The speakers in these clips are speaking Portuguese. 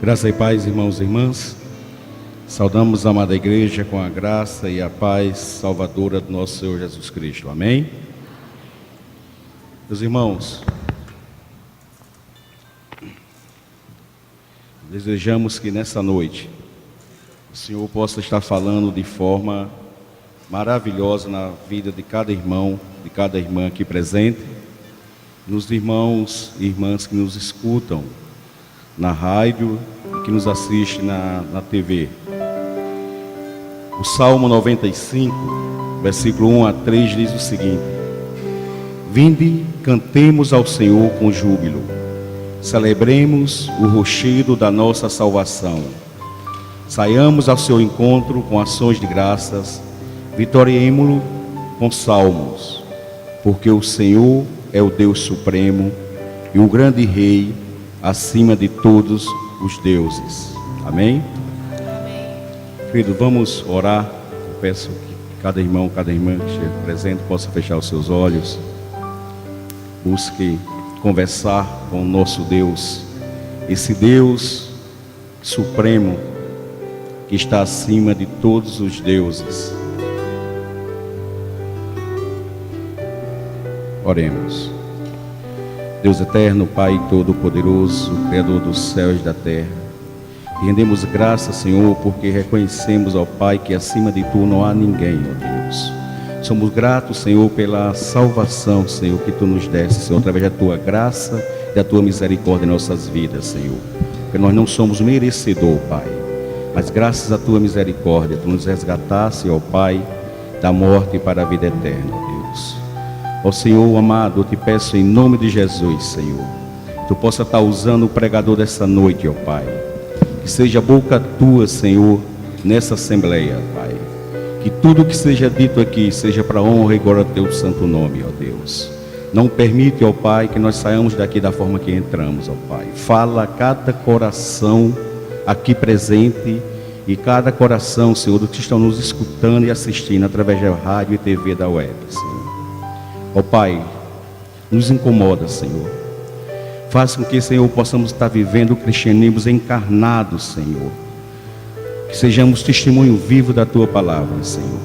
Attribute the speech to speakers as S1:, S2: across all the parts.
S1: Graça e paz, irmãos e irmãs. Saudamos a amada igreja com a graça e a paz salvadora do nosso Senhor Jesus Cristo. Amém? Meus irmãos, desejamos que nessa noite o Senhor possa estar falando de forma maravilhosa na vida de cada irmão, de cada irmã aqui presente, nos irmãos e irmãs que nos escutam na rádio e que nos assistem na TV. O Salmo 95, versículo 1 a 3 diz o seguinte: Vinde, cantemos ao Senhor com júbilo, celebremos o rochedo da nossa salvação. Saiamos ao seu encontro com ações de graças, vitoriemo-lo com salmos, porque o Senhor é o Deus supremo e o grande Rei acima de todos os deuses. Amém?
S2: Amém.
S1: Querido, vamos orar. Eu peço que cada irmão, cada irmã que esteja presente possa fechar os seus olhos. Busque conversar com o nosso Deus, esse Deus supremo que está acima de todos os deuses. Oremos. Deus eterno, Pai todo-poderoso, Criador dos céus e da terra, e rendemos graças, Senhor, porque reconhecemos, ó Pai, que acima de Tu não há ninguém, ó Deus. Somos gratos, Senhor, pela salvação, Senhor, que Tu nos deste, Senhor, através da Tua graça e da Tua misericórdia em nossas vidas, Senhor. Porque nós não somos merecedor, Pai, mas graças à Tua misericórdia, Tu nos resgataste, ó Pai, da morte para a vida eterna, ó Deus. Ó Senhor amado, eu te peço em nome de Jesus, Senhor, Tu possa estar usando o pregador dessa noite, ó Pai. Que seja a boca Tua, Senhor, nessa assembleia, Pai. Que tudo que seja dito aqui seja para a honra e glória do Teu santo nome, ó Deus. Não permite, ó Pai, que nós saiamos daqui da forma que entramos, ó Pai. Fala a cada coração aqui presente e cada coração, Senhor, dos que estão nos escutando e assistindo através da rádio e TV da web, Senhor. Ó Pai, nos incomoda, Senhor. Faz com que, Senhor, possamos estar vivendo o cristianismo encarnado, Senhor. Que sejamos testemunho vivo da Tua palavra, Senhor.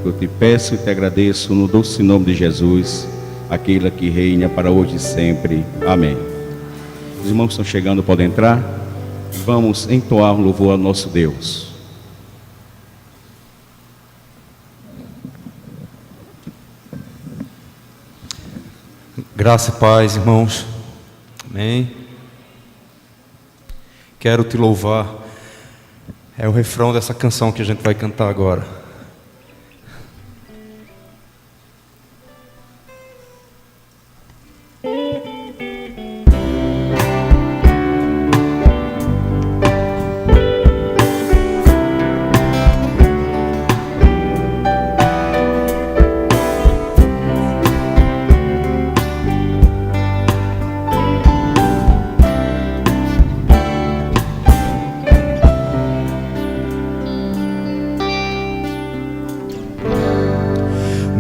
S1: Eu te peço e te agradeço no doce nome de Jesus, aquele que reina para hoje e sempre. Amém. Os irmãos que estão chegando podem entrar. Vamos entoar um louvor ao nosso Deus.
S3: Graça e paz, irmãos. Amém. Quero te louvar. É o refrão dessa canção que a gente vai cantar agora.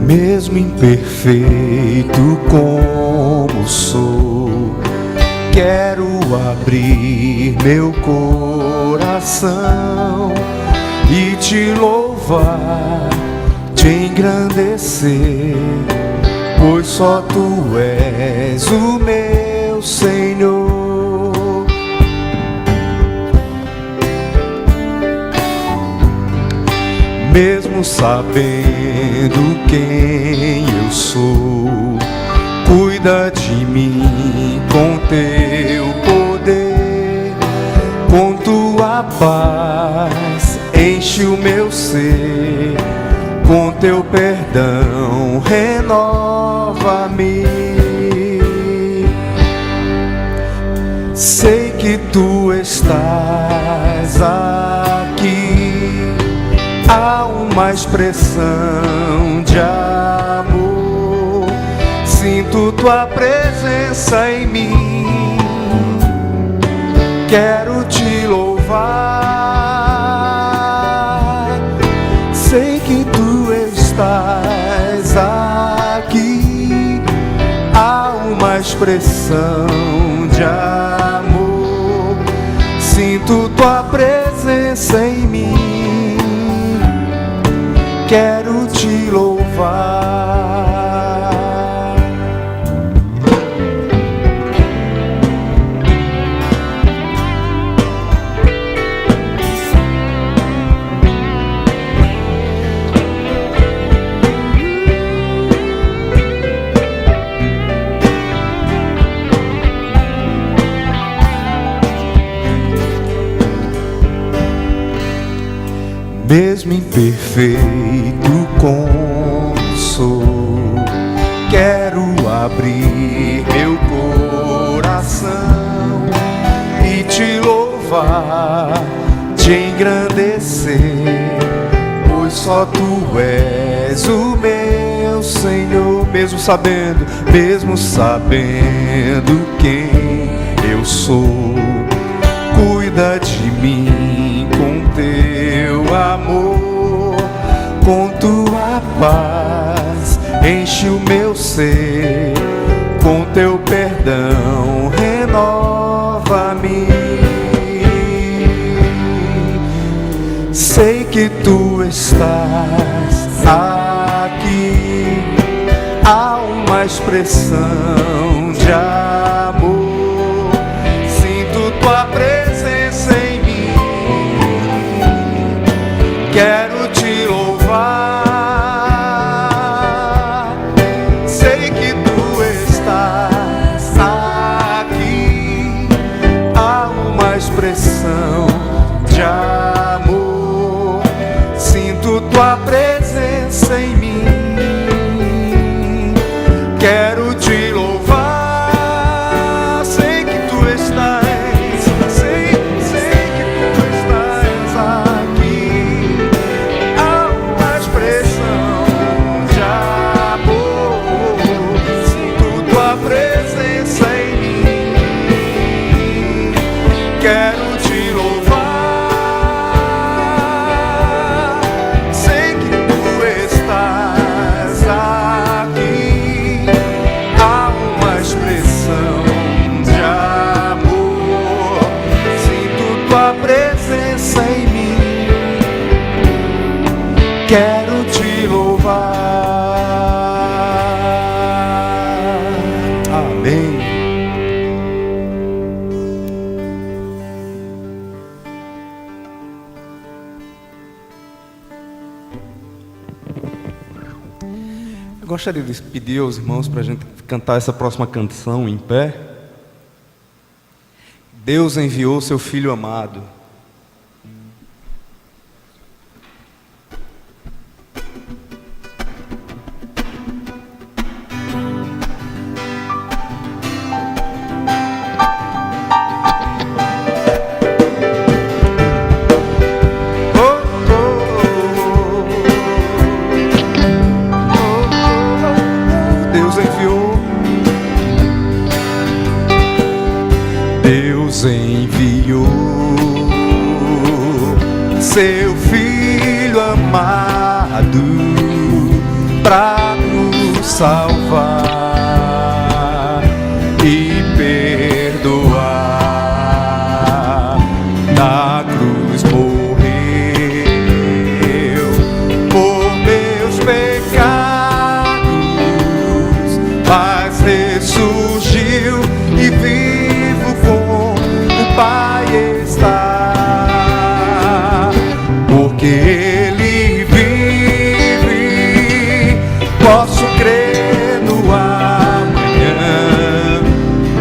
S4: Mesmo imperfeito como sou, quero abrir meu coração e te louvar, te engrandecer, pois só Tu és o meu Senhor. Mesmo sabendo quem eu sou, cuida de mim com Teu poder, com Tua paz enche o meu ser, com Teu perdão renova-me. Sei que Tu estás aqui, há uma expressão de amor, sinto Tua presença em mim, quero Te louvar. Sei que Tu estás aqui, há uma expressão de amor, sinto tua presença em mim, quero te louvar. Mesmo imperfeito como sou, quero abrir meu coração e te louvar, te engrandecer, pois só tu és o meu Senhor. Mesmo sabendo quem eu sou, cuida de mim com teu amor, com tua paz enche o meu ser, com teu perdão renova-me. Sei que tu estás aqui, há uma expressão de amor, sinto tua presença em mim, quero te louvar. Sei que tu estás aqui, há uma expressão de amor, sinto tua presença em mim, quero te louvar. Sei que tu estás, sei que tu estás aqui, há uma expressão de amor, sinto tua presença em mim, quero te louvar. Sei que tu estás aqui, há uma expressão de amor, sinto tua presença em mim, quero te louvar. Amém.
S3: Eu gostaria de pedir aos irmãos para a gente cantar essa próxima canção em pé. Deus enviou seu Filho amado.
S4: Deus enviou seu Filho amado para nos salvar e perdoar. Na cruz morreu por meus pecados, mas ressurgiu e vivo com o Pai está, porque Ele vive, posso crer no amanhã,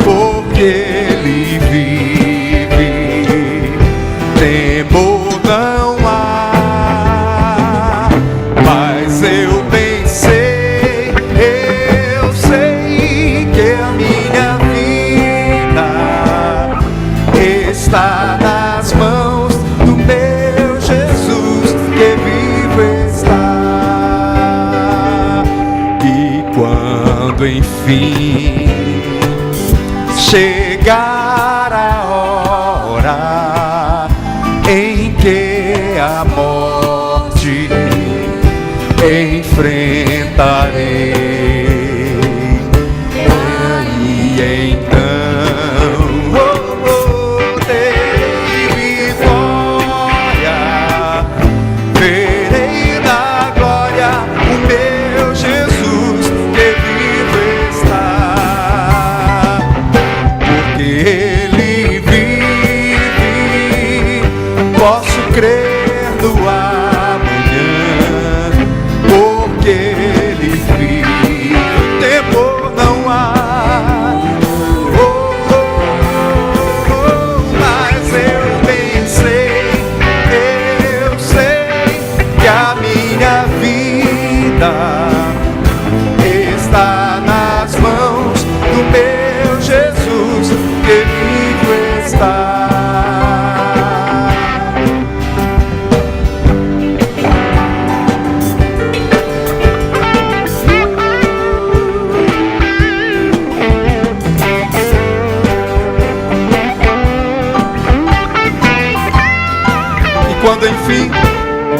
S4: porque Ele vive, temor não há, mas eu bem sei, eu sei que a minha vida está nas mãos do meu Jesus, que vivo está. E quando enfim chegar a hora em que a morte enfrentarei, e então terei vitória.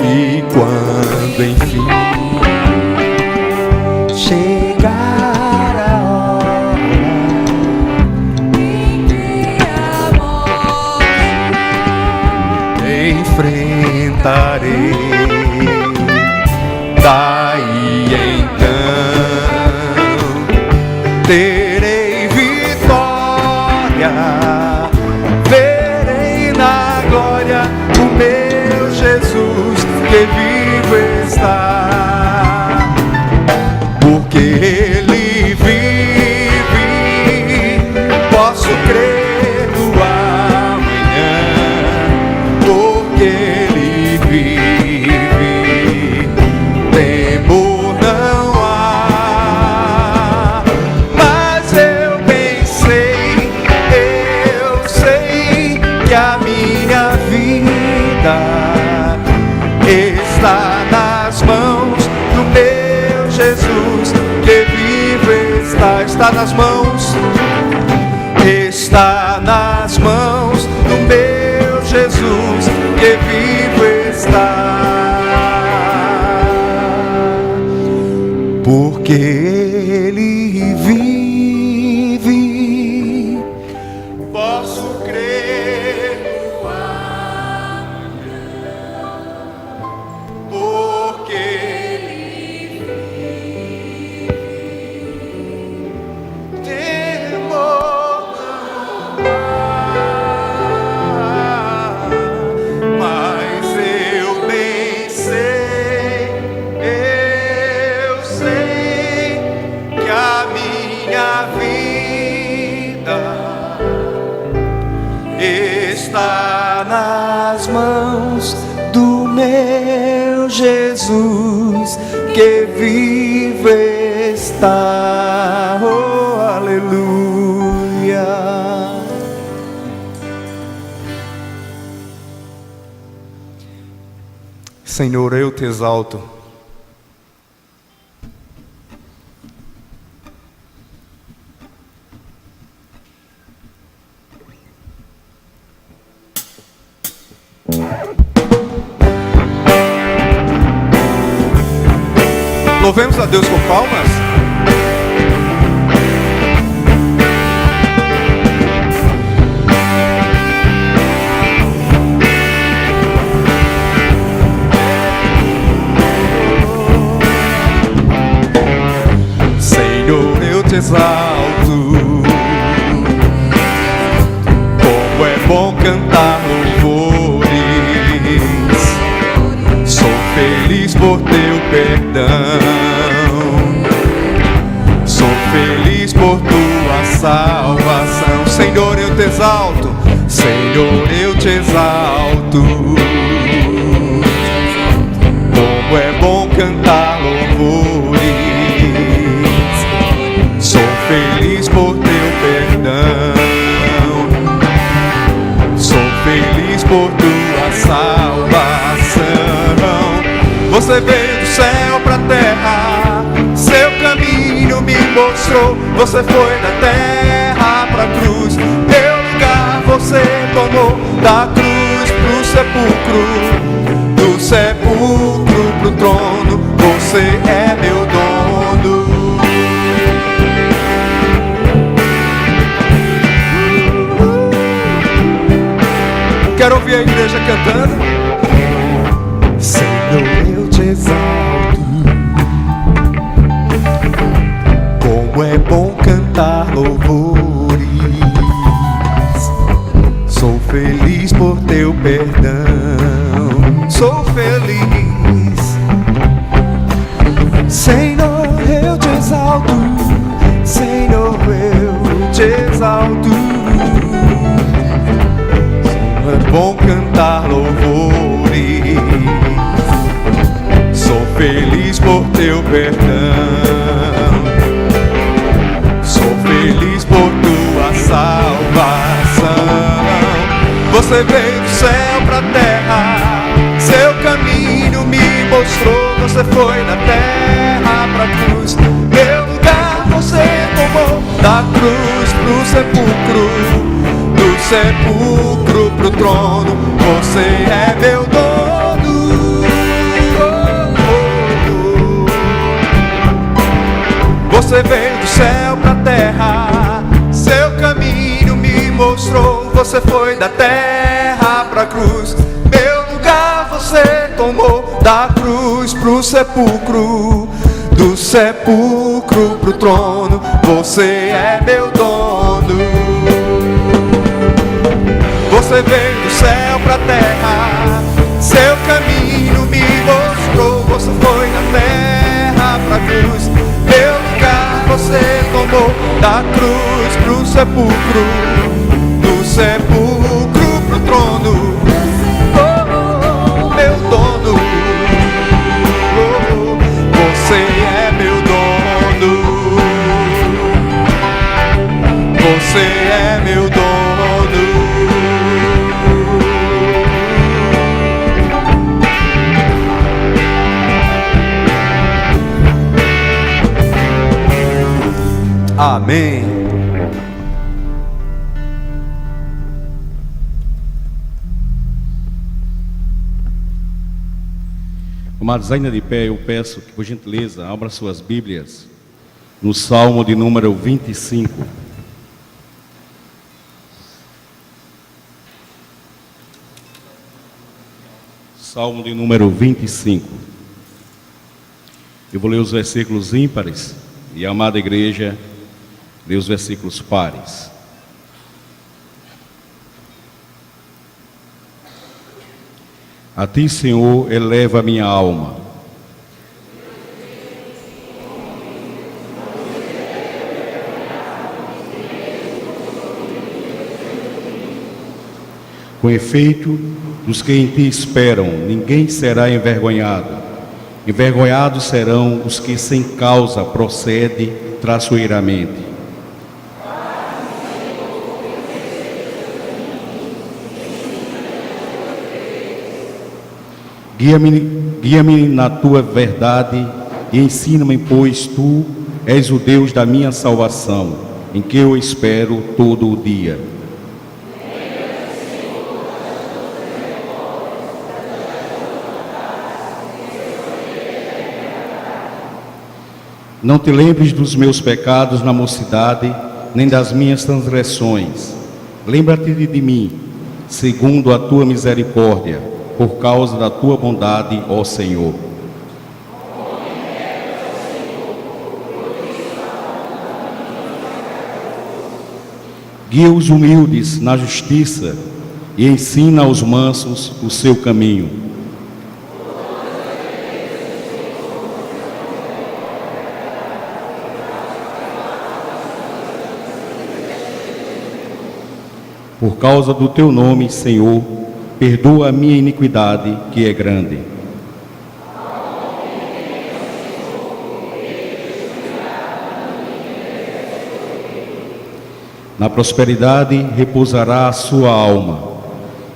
S3: E quando enfim
S4: chegar a hora em que a morte
S3: enfrentarei, daí então terei vitória, verei na glória o meu Jesus que vivo está, porque Ele vive, posso crer no amanhã, porque Ele vive, temor não há. Mas eu bem sei, eu sei que a minha vida está nas mãos do meu Jesus que vivo está. Está nas mãos, está nas mãos do meu Jesus que vivo está, porque Ele vive, posso crer no amanhã, porque Ele vive, temor não há. Mas eu bem sei, eu sei que a minha vida está nas mãos do meu Jesus que vive está. Oh, aleluia. Senhor, eu te exalto. Louvemos a Deus com palmas. Senhor, eu te exalto. Como é bom cantar louvores. Sou feliz por teu perdão. Sou feliz por tua salvação. Senhor, eu te exalto. Senhor, eu te exalto. Como é bom cantar louvores. Sou feliz por teu perdão. Sou feliz por tua salvação. Você veio do céu pra terra, seu caminho me mostrou. Você foi da terra pra cruz, meu lugar você tomou. Da cruz pro sepulcro, do sepulcro pro trono, você é meu dono. Quero ouvir a igreja cantando. Senhor, eu te exalto. Como é bom cantar louvores. Sou feliz por teu perdão. Sou feliz. Senhor, eu te exalto. Senhor, eu te exalto. É bom cantar louvores. Sou feliz por teu perdão. Sou feliz por tua salvação. Você veio do céu pra terra, seu caminho me mostrou. Você foi da terra pra cruz, meu lugar você tomou. Da cruz pro sepulcro, do sepulcro pro trono, você é meu dono. foi da terra pra cruz. Meu lugar você tomou, da cruz pro sepulcro, do sepulcro pro trono, você é meu dono. Você veio do céu pra terra, seu caminho me mostrou. Você foi da terra pra cruz. Meu lugar você tomou, da cruz pro sepulcro, do sepulcro pro trono. Oh, meu dono, oh, você é meu dono. Você é meu dono. Amém.
S1: Amados, ainda de pé, eu peço que, por gentileza, abra suas Bíblias no Salmo de número 25. Salmo de número 25. Eu vou ler os versículos ímpares e a amada igreja lê os versículos pares. A ti, Senhor, eleva a minha alma. Com efeito, dos que em ti esperam, ninguém será envergonhado. Envergonhados serão os que sem causa procedem traiçoeiramente. Guia-me na tua verdade e ensina-me, pois tu és o Deus da minha salvação, em que eu espero todo o dia. Não te lembres dos meus pecados na mocidade, nem das minhas transgressões. Lembra-te de mim, segundo a tua misericórdia, por causa da tua bondade, ó Senhor. Guia os humildes na justiça e ensina aos mansos o seu caminho. Por causa do teu nome, Senhor, perdoa a minha iniquidade, que é grande. Na prosperidade repousará a sua alma,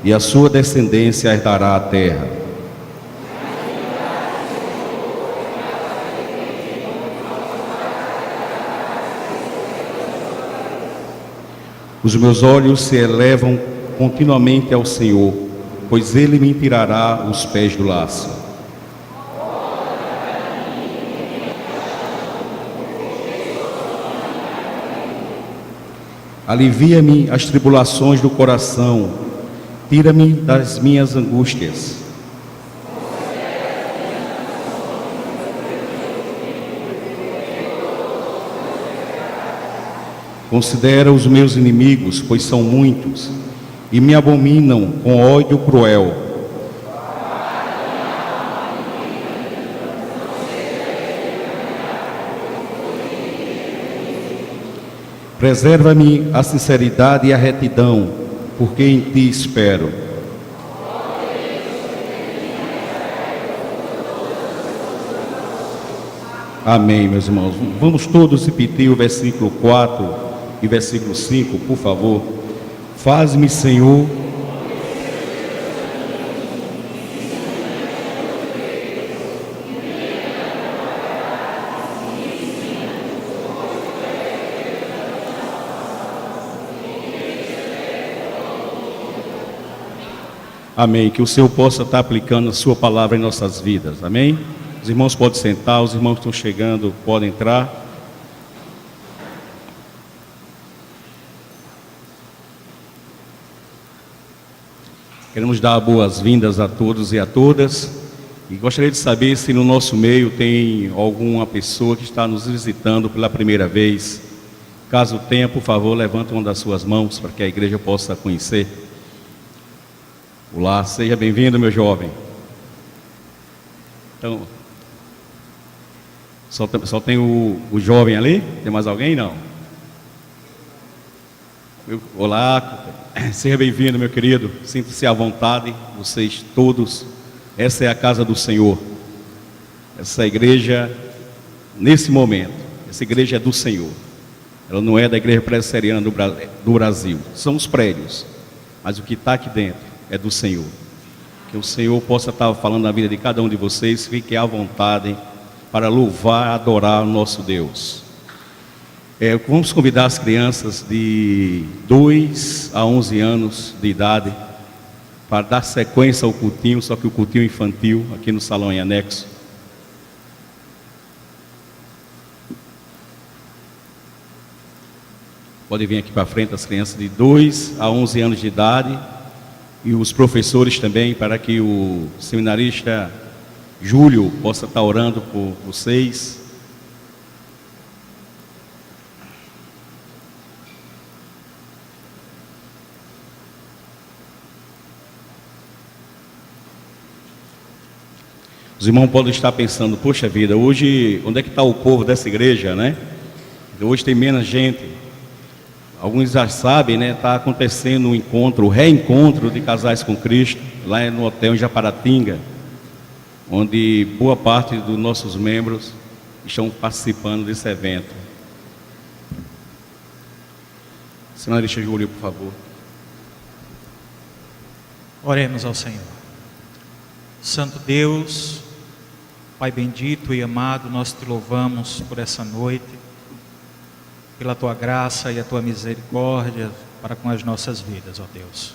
S1: e a sua descendência herdará a terra. Os meus olhos se elevam continuamente ao Senhor, pois Ele me tirará os pés do laço. Alivia-me as tribulações do coração, tira-me das minhas angústias. Considera os meus inimigos, pois são muitos, e me abominam com ódio cruel. Preserva-me a sinceridade e a retidão, porque em ti espero. Amém, meus irmãos. Vamos todos repetir o versículo 4 e versículo 5, por favor. Faz-me, Senhor, amém, que o Senhor possa estar aplicando a sua palavra em nossas vidas, amém? Os irmãos podem sentar, os irmãos que estão chegando podem entrar. Queremos dar boas-vindas a todos e a todas. E gostaria de saber se no nosso meio tem alguma pessoa que está nos visitando pela primeira vez. Caso tenha, por favor, levante uma das suas mãos para que a igreja possa conhecer. Olá, seja bem-vindo, meu jovem. Então, só tem o jovem ali? Tem mais alguém? Não. Olá, seja bem-vindo, meu querido. Sinta-se à vontade, vocês todos. Essa é a casa do Senhor. Essa igreja, nesse momento, essa igreja é do Senhor. Ela não é da igreja presbiteriana do Brasil. São os prédios, mas o que está aqui dentro é do Senhor. Que o Senhor possa estar falando na vida de cada um de vocês. Fiquem à vontade para louvar e adorar o nosso Deus. Vamos convidar as crianças de 2 a 11 anos de idade para dar sequência ao cultinho, só que o cultinho infantil aqui no salão em anexo. Pode vir aqui para frente as crianças de 2 a 11 anos de idade e os professores também, para que o seminarista Júlio possa estar orando por vocês. Os irmãos podem estar pensando, poxa vida, hoje, onde é que está o povo dessa igreja, né? Hoje tem menos gente. Alguns já sabem, né? Está acontecendo um encontro, o reencontro de casais com Cristo, lá no hotel em Japaratinga, onde boa parte dos nossos membros estão participando desse evento. Senhorita Júlio, por favor.
S2: Oremos ao Senhor. Santo Deus, Pai bendito e amado, nós te louvamos por essa noite, pela tua graça e a tua misericórdia para com as nossas vidas, ó Deus.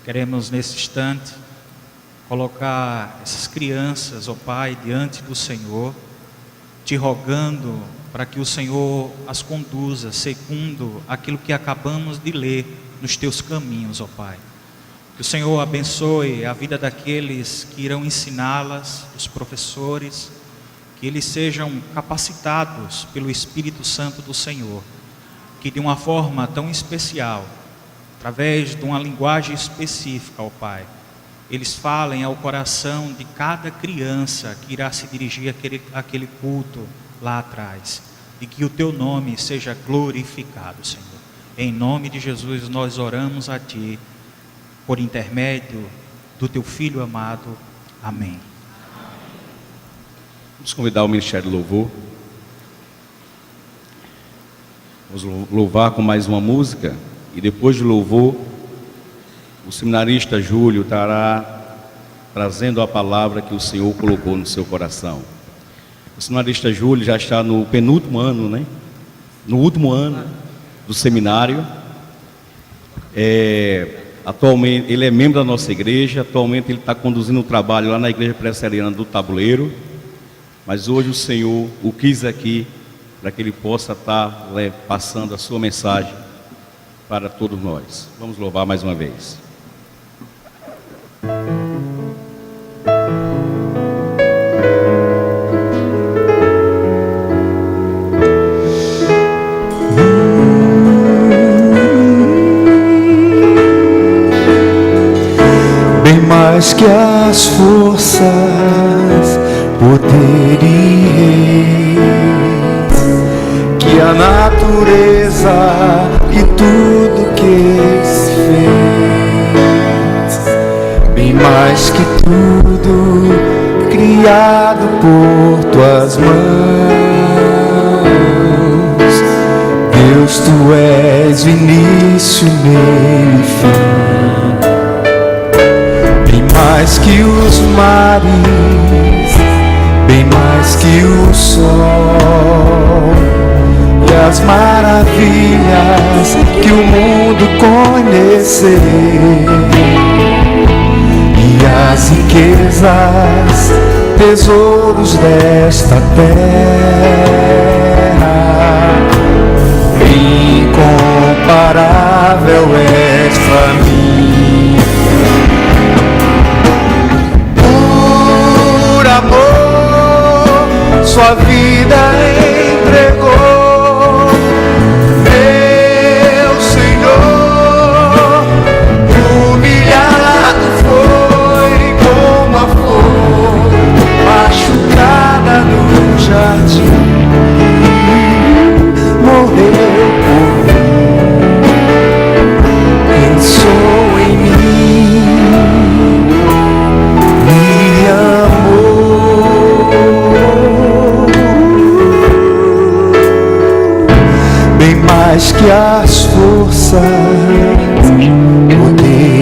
S2: Queremos nesse instante colocar essas crianças, ó Pai, diante do Senhor, te rogando para que o Senhor as conduza segundo aquilo que acabamos de ler nos teus caminhos, ó Pai. Que o Senhor abençoe a vida daqueles que irão ensiná-las, os professores, que eles sejam capacitados pelo Espírito Santo do Senhor, que de uma forma tão especial, através de uma linguagem específica, ó Pai, eles falem ao coração de cada criança que irá se dirigir àquele culto lá atrás, e que o teu nome seja glorificado, Senhor. Em nome de Jesus nós oramos a Ti, por intermédio do Teu Filho amado. Amém.
S1: Vamos convidar o Ministério do Louvor. Vamos louvar com mais uma música. E depois do louvor, o seminarista Júlio estará trazendo a palavra que o Senhor colocou no seu coração. O seminarista Júlio já está no penúltimo ano, né? No último ano do seminário. Atualmente, ele é membro da nossa igreja. Atualmente ele está conduzindo um trabalho lá na igreja presbiteriana do Tabuleiro. Mas hoje o Senhor o quis aqui para que ele possa estar passando a sua mensagem para todos nós. Vamos louvar mais uma vez.
S4: Bem mais que as forças, poder e reis, que a natureza e tudo que se fez, bem mais que tudo criado por tuas mãos, Deus, tu és o início, meio e fim, bem mais que os mares, bem mais que o sol e as maravilhas que o mundo conhecer, e as riquezas, tesouros desta terra, incomparável és pra mim. sua vida entregou. Meu Senhor, humilhado foi como a flor machucada no jardim, morreu por mim, pensou em mim, me amou, bem mais que as forças poderiam.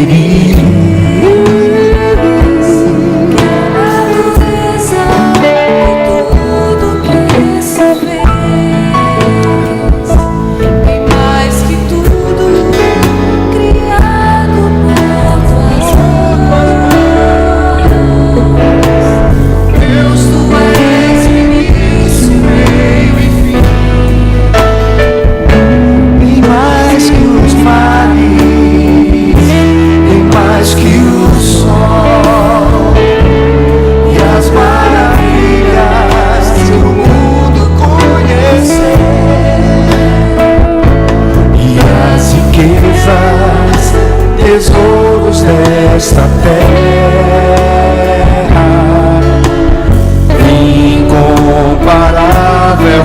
S4: Tesouros desta terra, incomparável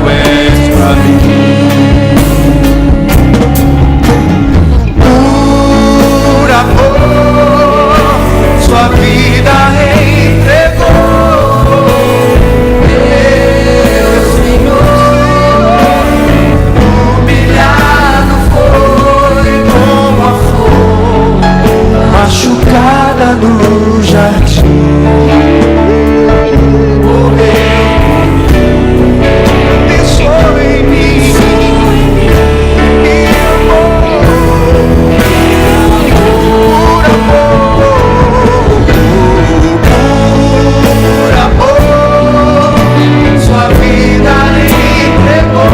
S4: és pra mim. Por amor, sua vida entregou. Meu Senhor, humilhado foi como a flor machucada no jardim, morreu, pensou em mim, me amou, por amor, sua vida entregou.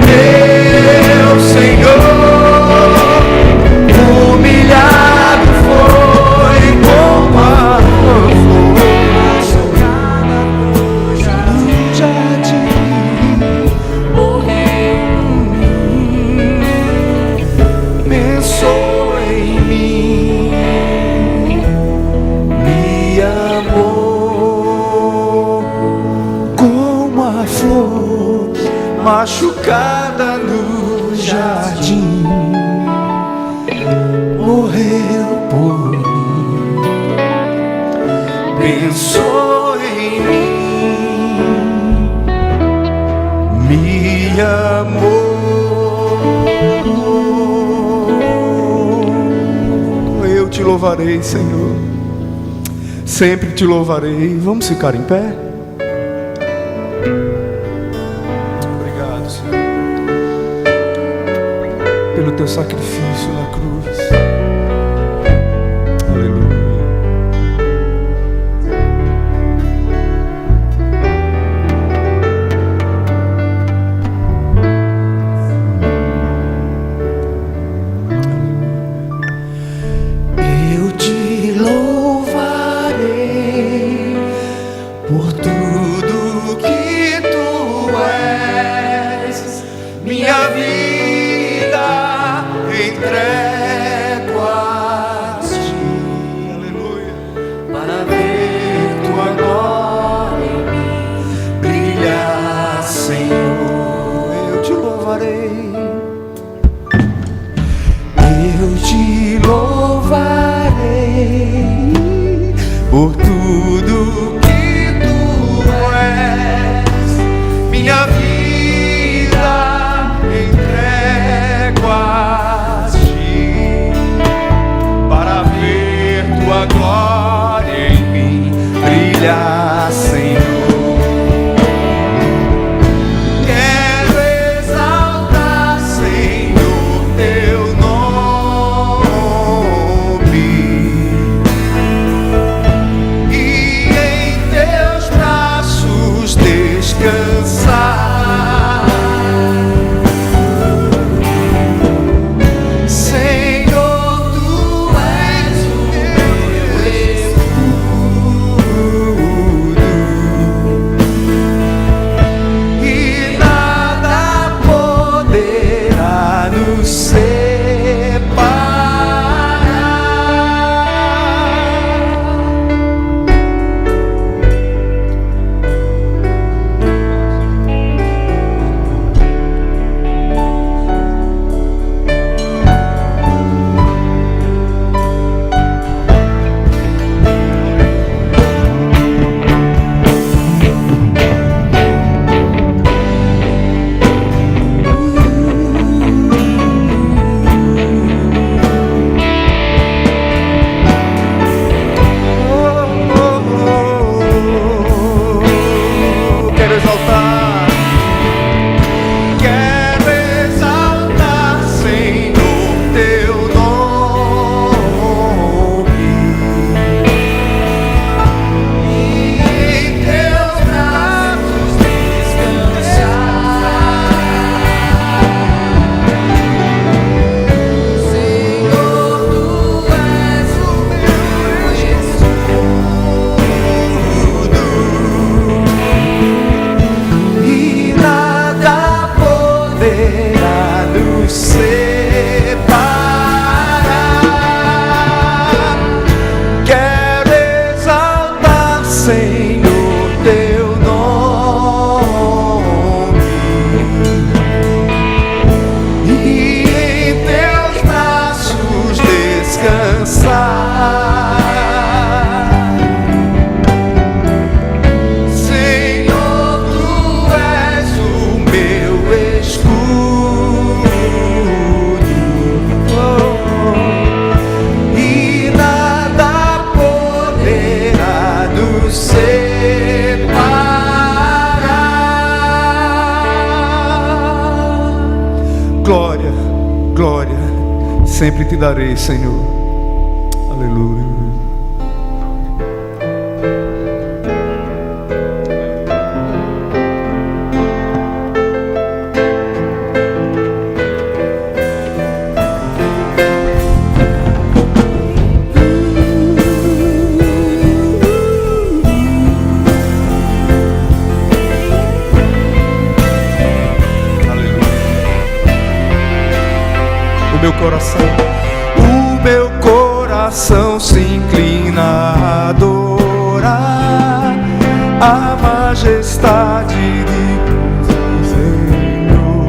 S4: Meu Senhor, humilhado foi como a flor machucada no jardim, morreu em mim, pensou em mim, me amou, como a flor machucada no jardim, morreu por mim, pensou em mim, me amou. Eu te louvarei, Senhor, sempre te louvarei. Vamos ficar em pé? Obrigado, Senhor, pelo teu sacrifício na cruz. Aleluia. Eu te louvarei por tudo que tu és, minha vida entrego a ti, aleluia, para ver tua glória em mim brilhar, Senhor. Eu te louvarei, eu te louvarei por tudo que tu és, minha vida entrego a ti, para ver tua glória em mim brilhar, Senhor. Quero exaltar, Senhor, teu nome e em Senhor, teu nome, e em teus braços descansar. Senhor, tu és o meu escudo, e nada poderá nos separar. Glória, glória, sempre te darei, Senhor. Aleluia. O meu coração se inclina a adorar a majestade de Senhor,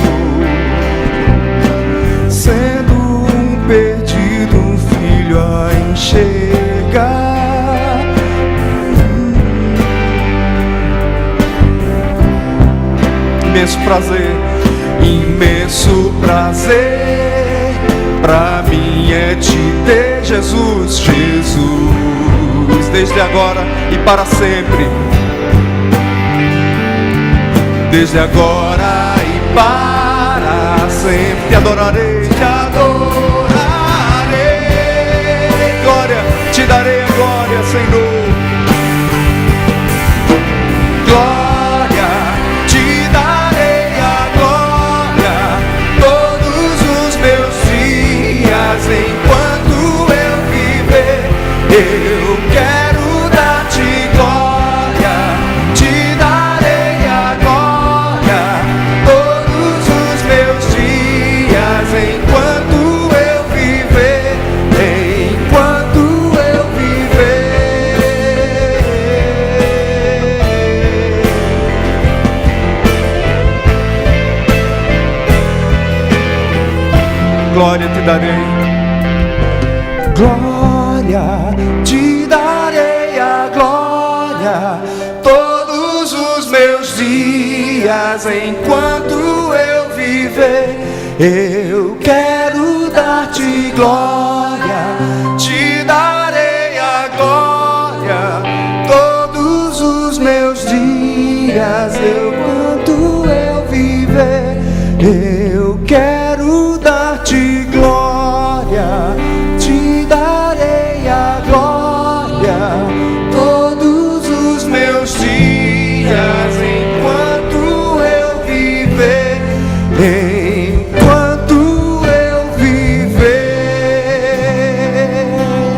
S4: sendo um perdido, um filho a enxergar. Imenso prazer, imenso prazer pra mim é te ter, Jesus, Jesus, desde agora e para sempre. Desde agora e para sempre te adorarei, te adorarei. Glória, te darei a glória, Senhor. Glória, te darei a glória todos os meus dias, enquanto eu viver. Eu quero dar-te glória, te darei a glória todos os meus dias, enquanto eu viver, enquanto eu viver. Glória te darei, glória te darei a glória todos os meus dias, enquanto eu viver. Eu quero dar-te glória, te darei a glória todos os meus dias, enquanto eu viver. Eu quero dar-te glória, te darei a glória todos os meus dias, enquanto eu viver, enquanto eu viver.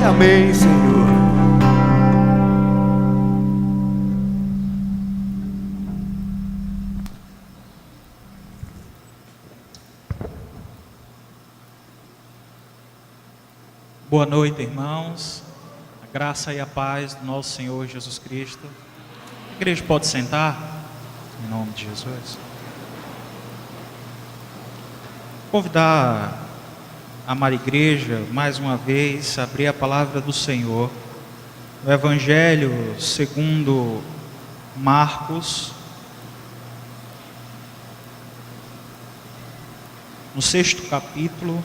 S4: Amém, Senhor.
S2: Boa noite, irmãos. A graça e a paz do nosso Senhor Jesus Cristo. A igreja pode sentar, em nome de Jesus. Convidar a amada igreja, mais uma vez, a abrir a palavra do Senhor, no Evangelho segundo Marcos, no 6º capítulo,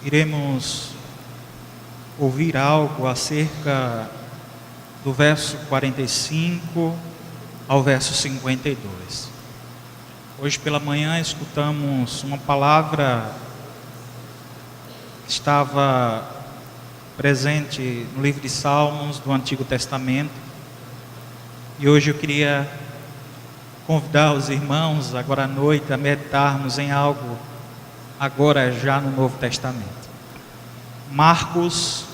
S2: iremos ouvir algo acerca do verso 45 ao verso 52. Hoje pela manhã escutamos uma palavra que estava presente no livro de Salmos do Antigo Testamento, e hoje eu queria convidar os irmãos agora à noite a meditarmos em algo agora já no Novo Testamento. Marcos,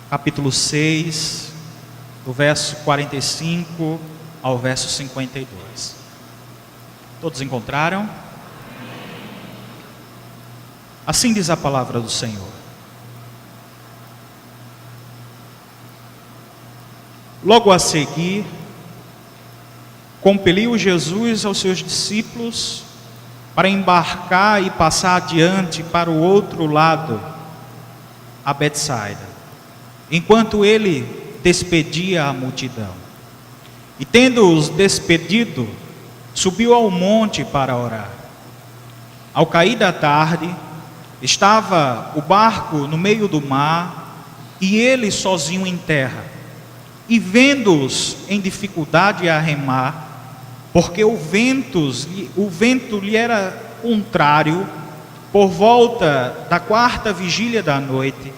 S2: capítulo 6, do verso 45 ao verso 52. Todos encontraram? Assim diz a palavra do Senhor. Logo a seguir, compeliu Jesus aos seus discípulos para embarcar e passar adiante para o outro lado, a Betsaida, enquanto ele despedia a multidão. E tendo-os despedido, subiu ao monte para orar. Ao cair da tarde, estava o barco no meio do mar e ele sozinho em terra. E vendo-os em dificuldade a remar, porque o vento lhe era contrário, por volta da 4ª vigília da noite,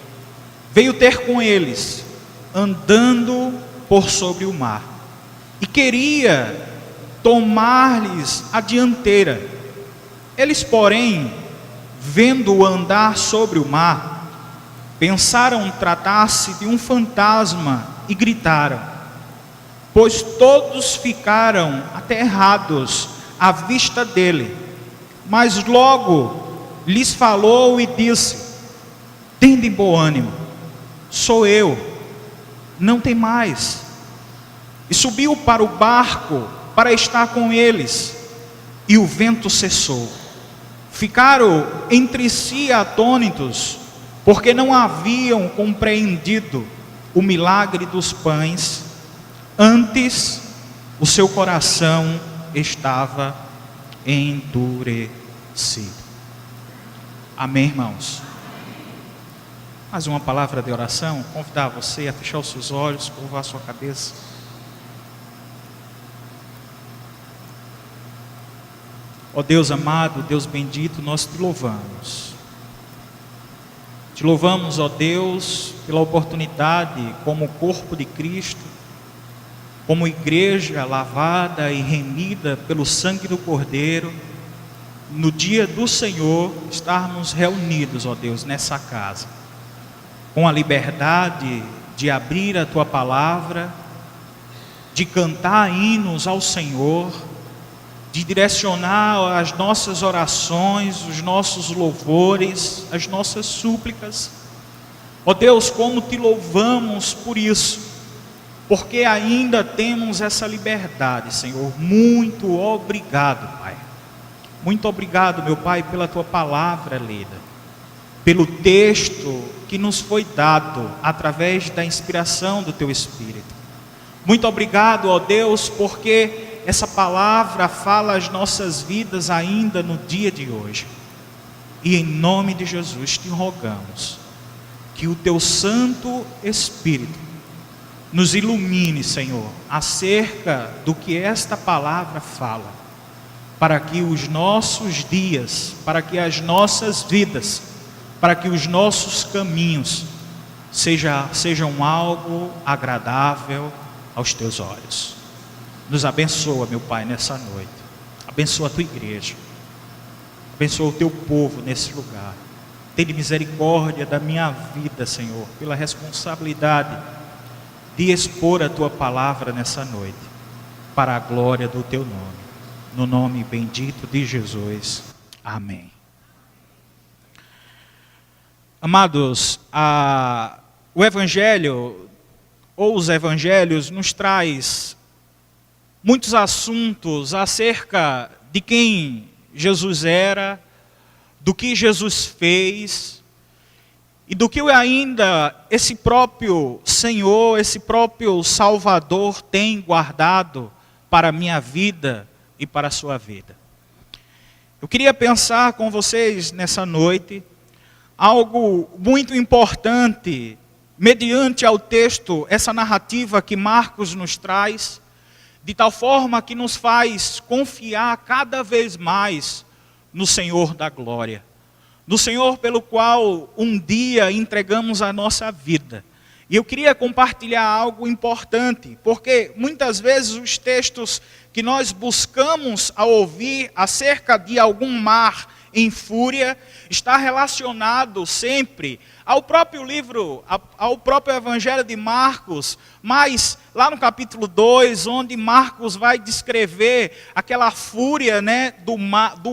S2: veio ter com eles, andando por sobre o mar, e queria tomar-lhes a dianteira. Eles, porém, vendo-o andar sobre o mar, pensaram tratar-se de um fantasma e gritaram, pois todos ficaram aterrados à vista dele. Mas logo lhes falou e disse: tendem bom ânimo, sou eu, não tem mais. E subiu para o barco para estar com eles, e o vento cessou. Ficaram entre si atônitos, porque não haviam compreendido o milagre dos pães, antes o seu coração estava endurecido. Amém, irmãos? Mais uma palavra de oração, convidar você a fechar os seus olhos, curvar a sua cabeça. Ó Deus amado, Deus bendito, nós te louvamos. Te louvamos, ó Deus, pela oportunidade, como corpo de Cristo, como igreja lavada e remida pelo sangue do Cordeiro, no dia do Senhor, estarmos reunidos, ó Deus, nessa casa, com a liberdade de abrir a Tua palavra, de cantar hinos ao Senhor, de direcionar as nossas orações, os nossos louvores, as nossas súplicas. Ó Deus, como te louvamos por isso, porque ainda temos essa liberdade, Senhor. Muito obrigado, Pai. Muito obrigado, meu Pai, pela Tua palavra lida, pelo texto que nos foi dado através da inspiração do Teu Espírito. Muito obrigado, ó Deus, porque essa palavra fala as nossas vidas ainda no dia de hoje. E em nome de Jesus te rogamos que o Teu Santo Espírito nos ilumine, Senhor, acerca do que esta palavra fala, para que os nossos dias, para que as nossas vidas, para que os nossos caminhos sejam algo agradável aos Teus olhos. Nos abençoa, meu Pai, nessa noite. Abençoa a Tua igreja. Abençoa o Teu povo nesse lugar. Tenha misericórdia da minha vida, Senhor, pela responsabilidade de expor a Tua palavra nessa noite, para a glória do Teu nome. No nome bendito de Jesus. Amém. Amados, o Evangelho, ou os Evangelhos, nos traz muitos assuntos acerca de quem Jesus era, do que Jesus fez e do que ainda esse próprio Senhor, esse próprio Salvador tem guardado para a minha vida e para a sua vida. Eu queria pensar com vocês nessa noite algo muito importante, mediante ao texto, essa narrativa que Marcos nos traz, de tal forma que nos faz confiar cada vez mais no Senhor da glória, no Senhor pelo qual um dia entregamos a nossa vida. E eu queria compartilhar algo importante, porque muitas vezes os textos que nós buscamos a ouvir acerca de algum mar em fúria, está relacionado sempre ao próprio livro, ao próprio Evangelho de Marcos, mas lá no capítulo 2, onde Marcos vai descrever aquela fúria, né, do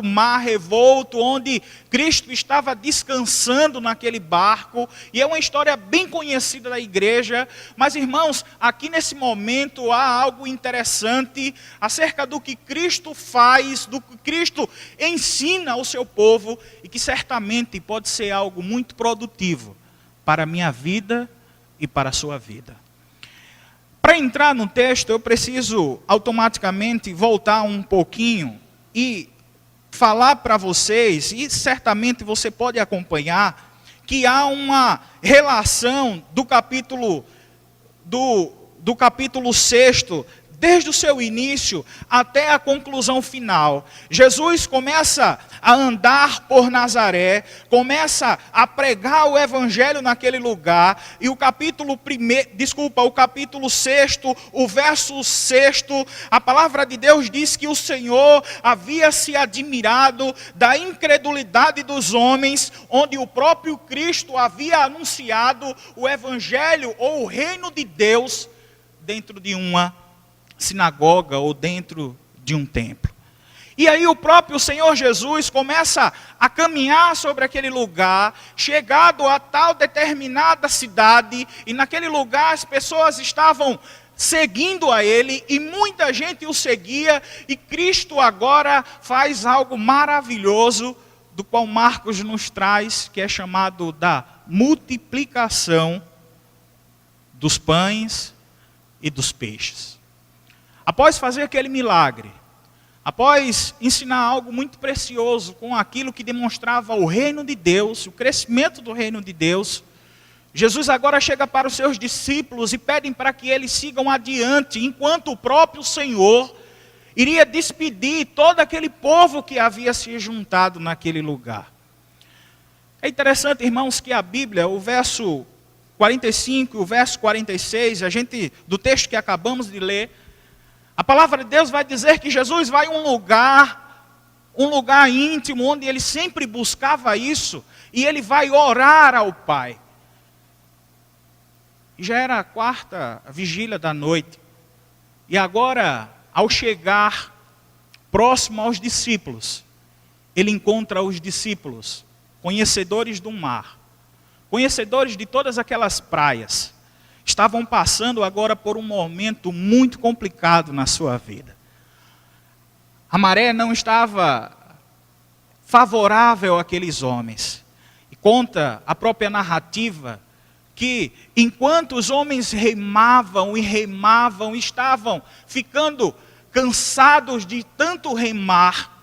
S2: mar revolto, onde Cristo estava descansando naquele barco, e é uma história bem conhecida da igreja. Mas, irmãos, aqui nesse momento há algo interessante acerca do que Cristo faz, do que Cristo ensina ao seu povo, e que certamente pode ser algo muito produtivo para a minha vida e para a sua vida. Para entrar no texto, eu preciso automaticamente voltar um pouquinho e falar para vocês, e certamente você pode acompanhar, que há uma relação do capítulo 6, desde o seu início até a conclusão final. Jesus começa a andar por Nazaré, começa a pregar o evangelho naquele lugar, e o capítulo 6, o verso 6, a palavra de Deus diz que o Senhor havia se admirado da incredulidade dos homens, onde o próprio Cristo havia anunciado o evangelho ou o reino de Deus dentro de uma sinagoga ou dentro de um templo. E aí o próprio Senhor Jesus começa a caminhar sobre aquele lugar, chegado a tal determinada cidade, e naquele lugar as pessoas estavam seguindo a ele, e muita gente o seguia, e Cristo agora faz algo maravilhoso, do qual Marcos nos traz, que é chamado da multiplicação dos pães e dos peixes. Após fazer aquele milagre, após ensinar algo muito precioso com aquilo que demonstrava o reino de Deus, o crescimento do reino de Deus, Jesus agora chega para os seus discípulos e pedem para que eles sigam adiante, enquanto o próprio Senhor iria despedir todo aquele povo que havia se juntado naquele lugar. É interessante, irmãos, que a Bíblia, o verso 45 e o verso 46, do texto que acabamos de ler, a palavra de Deus vai dizer que Jesus vai a um lugar íntimo, onde ele sempre buscava isso, e ele vai orar ao Pai. E já era a 4ª vigília da noite, e agora, ao chegar próximo aos discípulos, ele encontra os discípulos, conhecedores do mar, conhecedores de todas aquelas praias, estavam passando agora por um momento muito complicado na sua vida. A maré não estava favorável àqueles homens. E conta a própria narrativa que enquanto os homens remavam, estavam ficando cansados de tanto remar,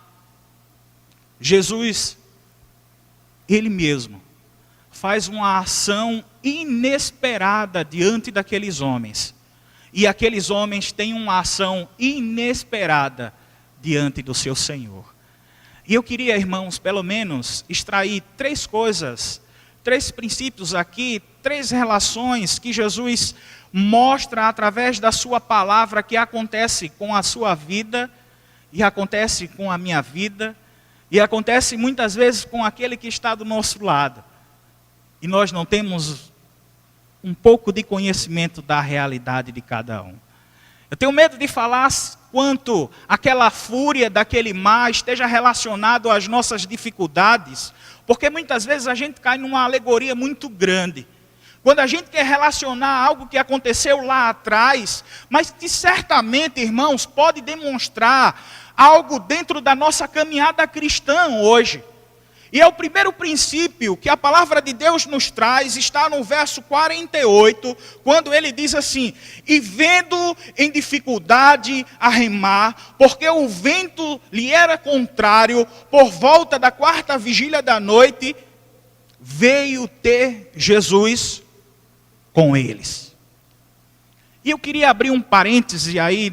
S2: Jesus, ele mesmo, faz uma ação inesperada diante daqueles homens. E aqueles homens têm uma ação inesperada diante do seu Senhor. E eu queria, irmãos, pelo menos extrair 3 coisas, 3 princípios aqui, 3 relações que Jesus mostra através da sua palavra, que acontece com a sua vida, e acontece com a minha vida, e acontece muitas vezes com aquele que está do nosso lado. E nós não temos um pouco de conhecimento da realidade de cada um. Eu tenho medo de falar quanto aquela fúria daquele mar esteja relacionado às nossas dificuldades, porque muitas vezes a gente cai numa alegoria muito grande. Quando a gente quer relacionar algo que aconteceu lá atrás, mas que certamente, irmãos, pode demonstrar algo dentro da nossa caminhada cristã hoje. E é o primeiro princípio que a palavra de Deus nos traz, está no verso 48, quando ele diz assim: e vendo em dificuldade a remar, porque o vento lhe era contrário, por volta da 4ª vigília da noite, veio ter Jesus com eles. E eu queria abrir um parêntese aí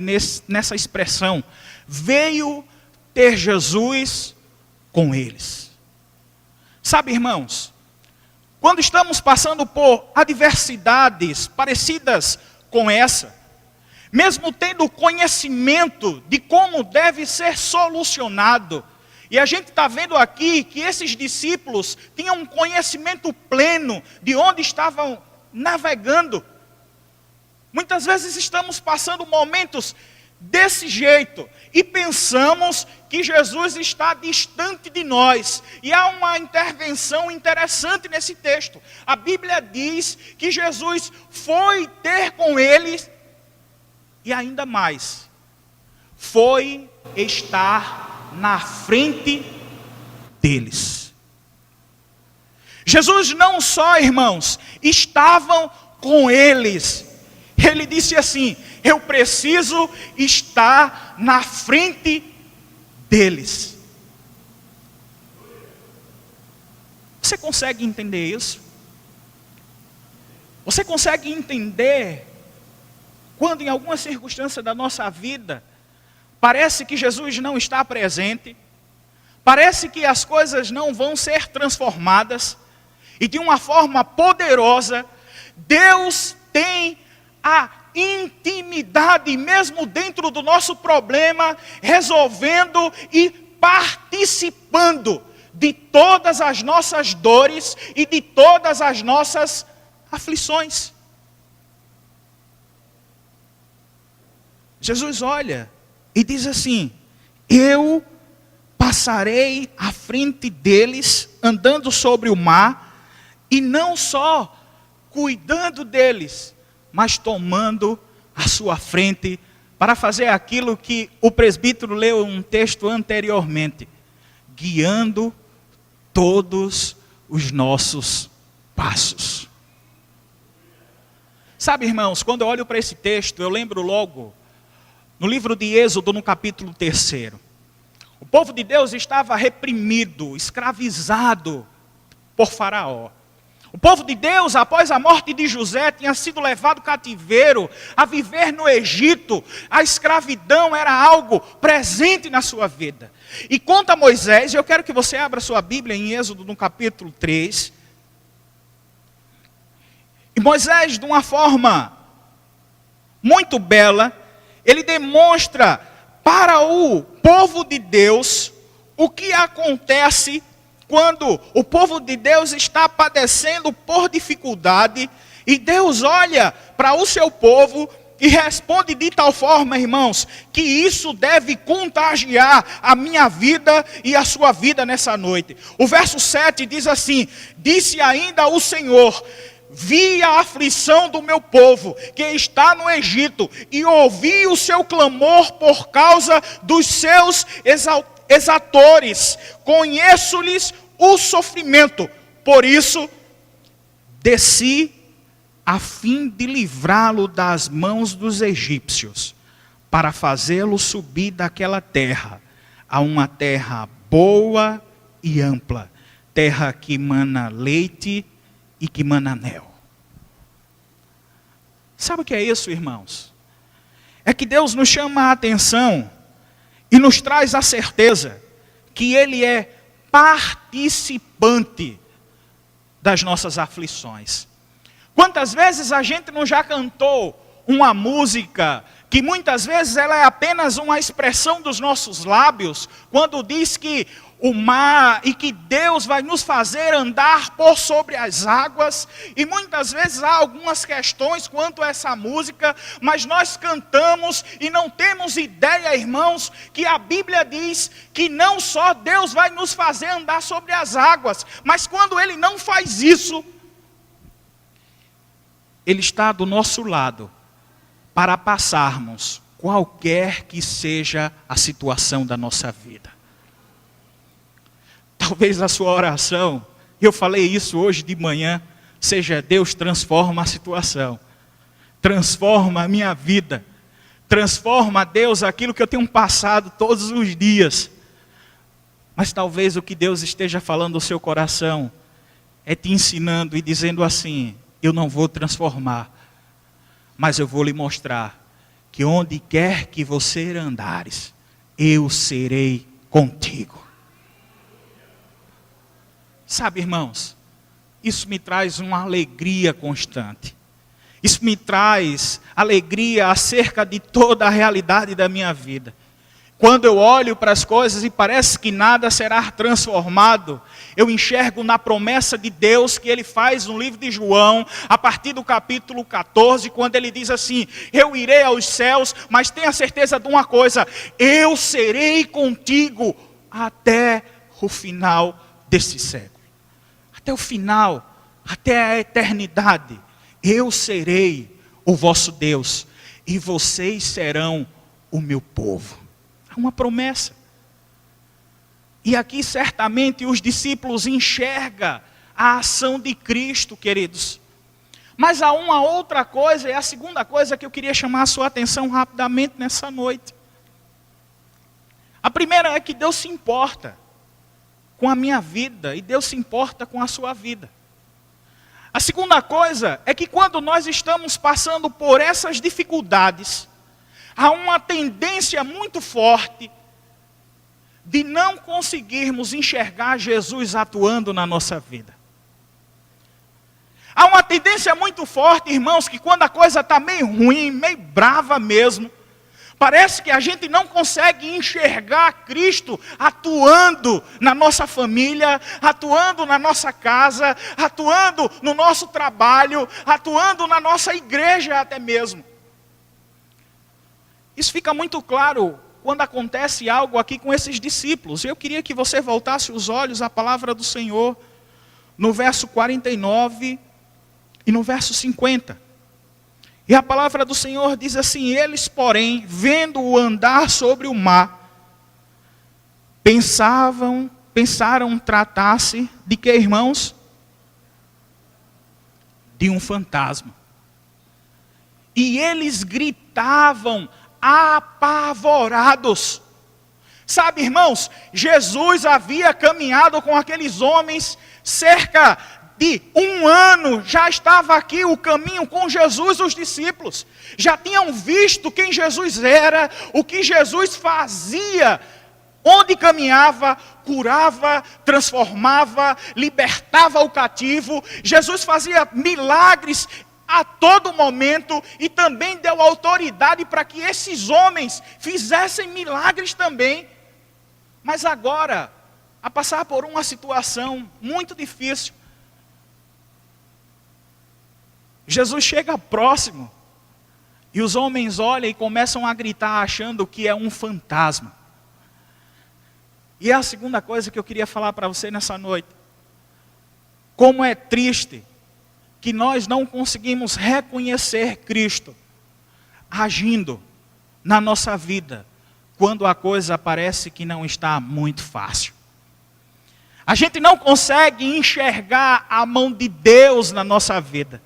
S2: nessa expressão, veio ter Jesus com eles. Sabe, irmãos, quando estamos passando por adversidades parecidas com essa, mesmo tendo conhecimento de como deve ser solucionado, e a gente está vendo aqui que esses discípulos tinham um conhecimento pleno de onde estavam navegando, Muitas vezes estamos passando momentos desse jeito e pensamos que Jesus está distante de nós. E há uma intervenção interessante nesse texto. A Bíblia diz que Jesus foi ter com eles e ainda mais, foi estar na frente deles. Jesus não só, irmãos, estavam com eles. Ele disse assim: eu preciso estar na frente deles. Você consegue entender isso? Você consegue entender quando em alguma circunstância da nossa vida parece que Jesus não está presente, parece que as coisas não vão ser transformadas, e de uma forma poderosa, Deus tem a intimidade, mesmo dentro do nosso problema, resolvendo e participando de todas as nossas dores e de todas as nossas aflições. Jesus olha e diz assim: eu passarei à frente deles, andando sobre o mar, e não só cuidando deles, mas tomando a sua frente para fazer aquilo que o presbítero leu um texto anteriormente, guiando todos os nossos passos. Sabe, irmãos, quando eu olho para esse texto, eu lembro logo no livro de Êxodo, no capítulo 3. O povo de Deus estava reprimido, escravizado por Faraó. O povo de Deus, após a morte de José, tinha sido levado cativeiro a viver no Egito. A escravidão era algo presente na sua vida. E quanto a Moisés, eu quero que você abra sua Bíblia em Êxodo, no capítulo 3. E Moisés, de uma forma muito bela, ele demonstra para o povo de Deus o que acontece quando o povo de Deus está padecendo por dificuldade, e Deus olha para o seu povo e responde de tal forma, irmãos, que isso deve contagiar a minha vida e a sua vida nessa noite. O verso 7 diz assim: disse ainda o Senhor: vi a aflição do meu povo que está no Egito, e ouvi o seu clamor por causa dos seus exatores, conheço-lhes o sofrimento, por isso desci a fim de livrá-lo das mãos dos egípcios, para fazê-lo subir daquela terra a uma terra boa e ampla, terra que mana leite e que mana mel. Sabe o que é isso, irmãos? É que Deus nos chama a atenção e nos traz a certeza que Ele é participante das nossas aflições. Quantas vezes a gente não já cantou uma música que muitas vezes ela é apenas uma expressão dos nossos lábios, quando diz que o mar e que Deus vai nos fazer andar por sobre as águas, e muitas vezes há algumas questões quanto a essa música, mas nós cantamos e não temos ideia, irmãos, que a Bíblia diz que não só Deus vai nos fazer andar sobre as águas, mas quando Ele não faz isso, Ele está do nosso lado para passarmos qualquer que seja a situação da nossa vida. Talvez a sua oração, eu falei isso hoje de manhã, seja: Deus, transforma a situação, transforma a minha vida, transforma, Deus, aquilo que eu tenho passado todos os dias. Mas talvez o que Deus esteja falando ao seu coração é te ensinando e dizendo assim: eu não vou transformar, mas eu vou lhe mostrar que onde quer que você andares, eu serei contigo. Sabe, irmãos, isso me traz uma alegria constante. Isso me traz alegria acerca de toda a realidade da minha vida. Quando eu olho para as coisas e parece que nada será transformado, eu enxergo na promessa de Deus que Ele faz no livro de João, a partir do capítulo 14, quando Ele diz assim: eu irei aos céus, mas tenha certeza de uma coisa, eu serei contigo até o final deste século. Até o final, até a eternidade, eu serei o vosso Deus, e vocês serão o meu povo. Uma promessa. E aqui certamente os discípulos enxergam a ação de Cristo, queridos. Mas há uma outra coisa, é a segunda coisa que eu queria chamar a sua atenção rapidamente nessa noite. A primeira é que Deus se importa com a minha vida e Deus se importa com a sua vida. A segunda coisa é que quando nós estamos passando por essas dificuldades, há uma tendência muito forte de não conseguirmos enxergar Jesus atuando na nossa vida. Há uma tendência muito forte, irmãos, que quando a coisa está meio ruim, meio brava mesmo, parece que a gente não consegue enxergar Cristo atuando na nossa família, atuando na nossa casa, atuando no nosso trabalho, atuando na nossa igreja até mesmo. Isso fica muito claro quando acontece algo aqui com esses discípulos. Eu queria que você voltasse os olhos à palavra do Senhor, no verso 49 e no verso 50. E a palavra do Senhor diz assim: eles, porém, vendo-o andar sobre o mar, pensaram tratar-se de que, irmãos? De um fantasma. E eles gritavam apavorados. Sabe, irmãos, Jesus havia caminhado com aqueles homens cerca de 1 ano, já estava aqui o caminho com Jesus, os discípulos já tinham visto quem Jesus era, o que Jesus fazia, onde caminhava, curava, transformava, libertava o cativo. Jesus fazia milagres a todo momento e também deu autoridade para que esses homens fizessem milagres também. Mas agora, a passar por uma situação muito difícil, Jesus chega próximo e os homens olham e começam a gritar achando que é um fantasma. E é a segunda coisa que eu queria falar para você nessa noite. Como é triste que nós não conseguimos reconhecer Cristo agindo na nossa vida quando a coisa parece que não está muito fácil. A gente não consegue enxergar a mão de Deus na nossa vida.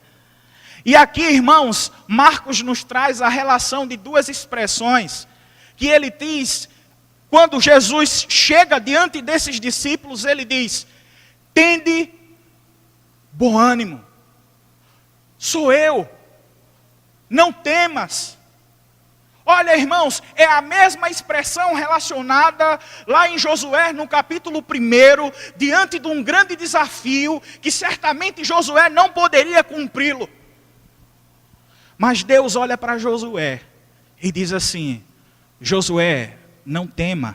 S2: E aqui, irmãos, Marcos nos traz a relação de duas expressões que ele diz, quando Jesus chega diante desses discípulos, ele diz: tende bom ânimo. Sou eu, não temas. Olha, irmãos, é a mesma expressão relacionada lá em Josué, no capítulo 1, diante de um grande desafio, que certamente Josué não poderia cumpri-lo. Mas Deus olha para Josué e diz assim: Josué, não tema,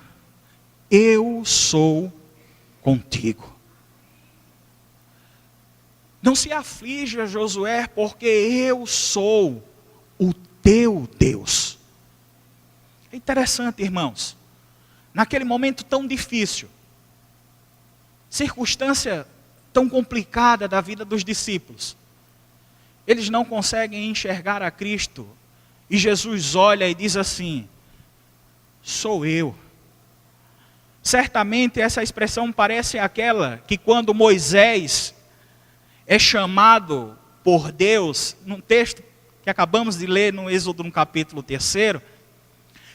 S2: eu sou contigo. Não se aflija, Josué, porque eu sou o teu Deus. É interessante, irmãos, naquele momento tão difícil, circunstância tão complicada da vida dos discípulos, eles não conseguem enxergar a Cristo, e Jesus olha e diz assim: sou eu. Certamente essa expressão parece aquela que quando Moisés é chamado por Deus, num texto que acabamos de ler no Êxodo, no capítulo 3,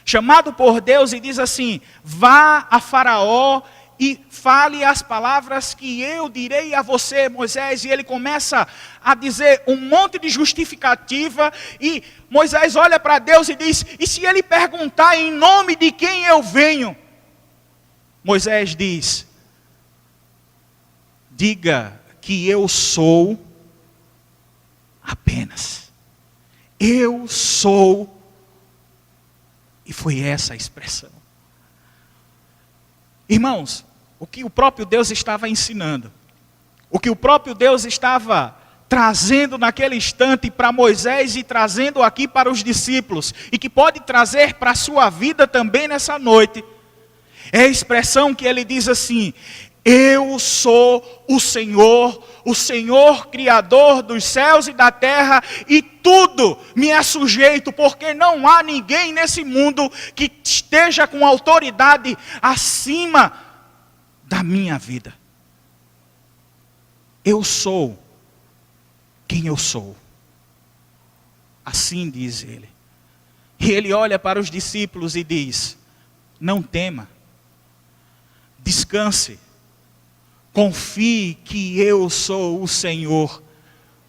S2: chamado por Deus e diz assim: vá a Faraó e fale as palavras que eu direi a você, Moisés. E ele começa a dizer um monte de justificativa, e Moisés olha para Deus e diz: e se ele perguntar em nome de quem eu venho? Moisés diz: diga que eu sou apenas. Eu sou. E foi essa a expressão. Irmãos, o que o próprio Deus estava ensinando, o que o próprio Deus estava trazendo naquele instante para Moisés e trazendo aqui para os discípulos, e que pode trazer para a sua vida também nessa noite, é a expressão que ele diz assim: eu sou o Senhor Criador dos céus e da terra, e tudo me é sujeito, porque não há ninguém nesse mundo que esteja com autoridade acima da minha vida. Eu sou quem eu sou. Assim diz ele. E ele olha para os discípulos e diz: não tema, descanse, confie que eu sou o Senhor,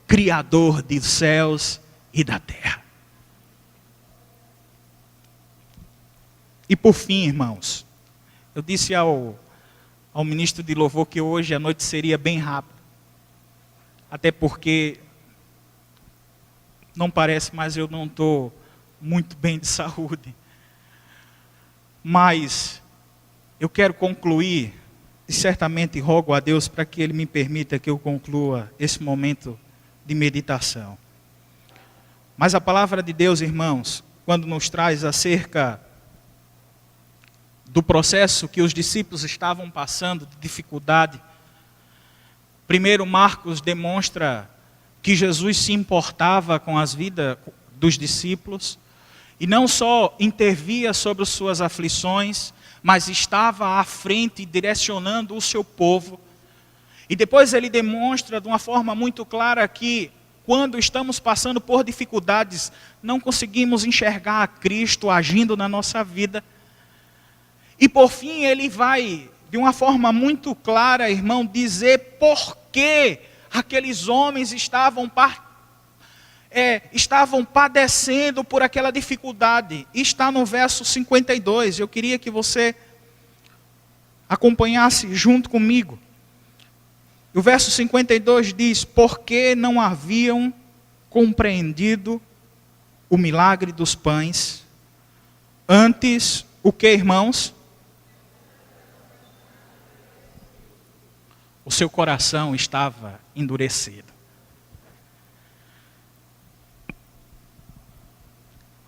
S2: Criador dos céus e da terra. E por fim, irmãos, eu disse ao ministro de louvor que hoje a noite seria bem rápida. Até porque, não parece, mas eu não estou muito bem de saúde. Mas eu quero concluir, e certamente rogo a Deus para que Ele me permita que eu conclua esse momento de meditação. Mas a palavra de Deus, irmãos, quando nos traz acerca do processo que os discípulos estavam passando, de dificuldade, primeiro Marcos demonstra que Jesus se importava com as vidas dos discípulos, e não só intervia sobre as suas aflições, mas estava à frente direcionando o seu povo. E depois ele demonstra de uma forma muito clara que quando estamos passando por dificuldades, não conseguimos enxergar a Cristo agindo na nossa vida. E por fim ele vai, de uma forma muito clara, irmão, dizer por que aqueles homens estavam padecendo por aquela dificuldade. Está no verso 52. Eu queria que você acompanhasse junto comigo. O verso 52 diz: porque não haviam compreendido o milagre dos pães, antes o que, irmãos? O seu coração estava endurecido.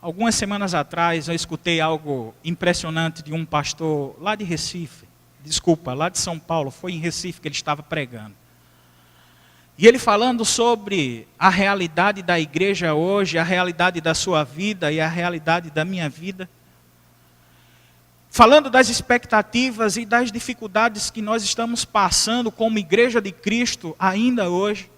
S2: Algumas semanas atrás eu escutei algo impressionante de um pastor lá de Recife, lá de São Paulo, foi em Recife que ele estava pregando. E ele falando sobre a realidade da igreja hoje, a realidade da sua vida e a realidade da minha vida. Falando das expectativas e das dificuldades que nós estamos passando como igreja de Cristo ainda hoje.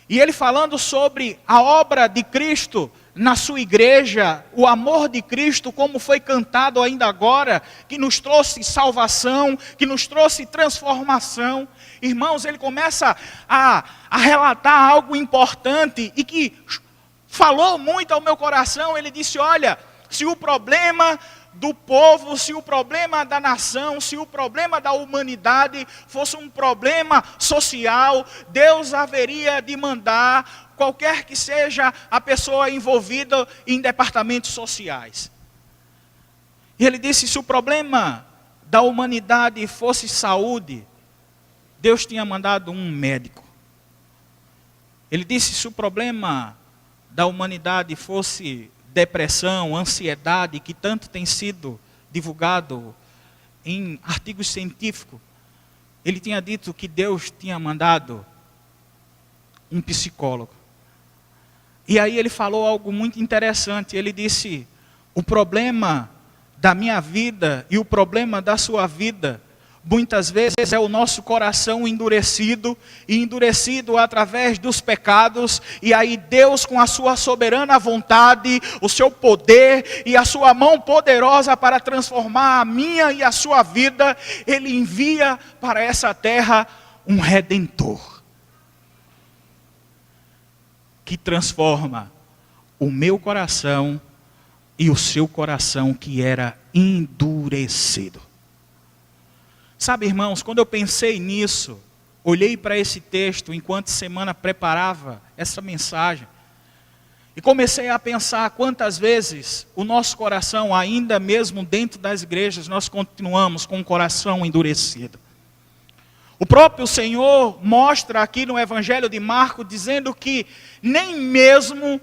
S2: E ele falando sobre a obra de Cristo na sua igreja, o amor de Cristo, como foi cantado ainda agora, que nos trouxe salvação, que nos trouxe transformação. Irmãos, ele começa a relatar algo importante e que falou muito ao meu coração. Ele disse: olha, se o problema do povo, se o problema da nação, se o problema da humanidade fosse um problema social, Deus haveria de mandar qualquer que seja a pessoa envolvida em departamentos sociais. E ele disse: se o problema da humanidade fosse saúde, Deus tinha mandado um médico. Ele disse: se o problema da humanidade fosse depressão, ansiedade, que tanto tem sido divulgado em artigos científicos, ele tinha dito que Deus tinha mandado um psicólogo. E aí ele falou algo muito interessante. Ele disse: o problema da minha vida e o problema da sua vida, muitas vezes é o nosso coração endurecido, e endurecido através dos pecados, e aí Deus, com a sua soberana vontade, o seu poder e a sua mão poderosa para transformar a minha e a sua vida, Ele envia para essa terra um Redentor, que transforma o meu coração e o seu coração que era endurecido. Sabe, irmãos, quando eu pensei nisso, olhei para esse texto enquanto semana preparava essa mensagem, E comecei a pensar quantas vezes o nosso coração, ainda mesmo dentro das igrejas, nós continuamos com o coração endurecido. O próprio Senhor mostra aqui no Evangelho de Marcos, dizendo que nem mesmo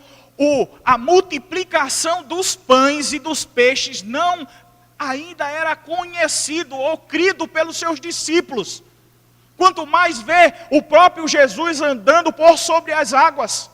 S2: a multiplicação dos pães e dos peixes não ainda era conhecido ou crido pelos seus discípulos. Quanto mais ver o próprio Jesus andando por sobre as águas.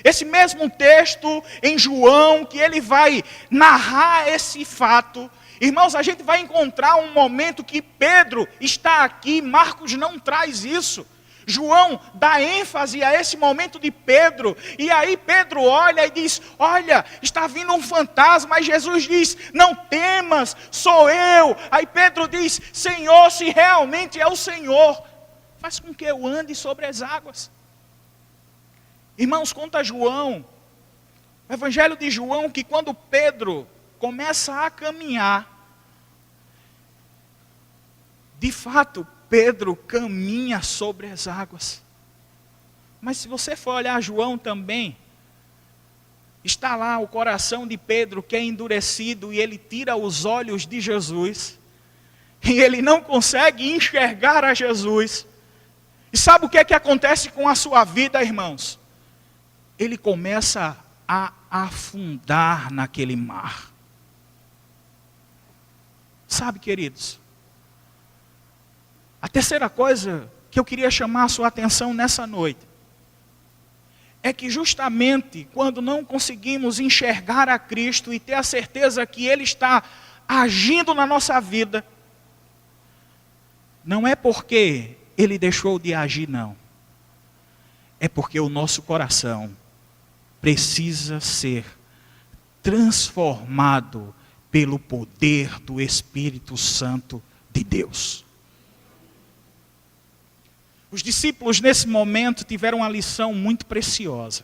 S2: Esse mesmo texto em João, que ele vai narrar esse fato, irmãos, a gente vai encontrar um momento que Pedro está aqui, Marcos não traz isso. João dá ênfase a esse momento de Pedro, e aí Pedro olha e diz, olha, está vindo um fantasma, e Jesus diz, não temas, sou eu. Aí Pedro diz, Senhor, se realmente é o Senhor, faz com que eu ande sobre as águas. Irmãos, conta João, o Evangelho de João, que quando Pedro começa a caminhar, de fato, Pedro caminha sobre as águas. Mas se você for olhar João também, está lá o coração de Pedro que é endurecido e ele tira os olhos de Jesus. E ele não consegue enxergar a Jesus. E sabe o que é que acontece com a sua vida, irmãos? Ele começa a afundar naquele mar. Sabe, queridos? A terceira coisa que eu queria chamar a sua atenção nessa noite é que justamente quando não conseguimos enxergar a Cristo e ter a certeza que Ele está agindo na nossa vida, não é porque Ele deixou de agir, não. É porque o nosso coração precisa ser transformado pelo poder do Espírito Santo de Deus. Os discípulos nesse momento tiveram uma lição muito preciosa.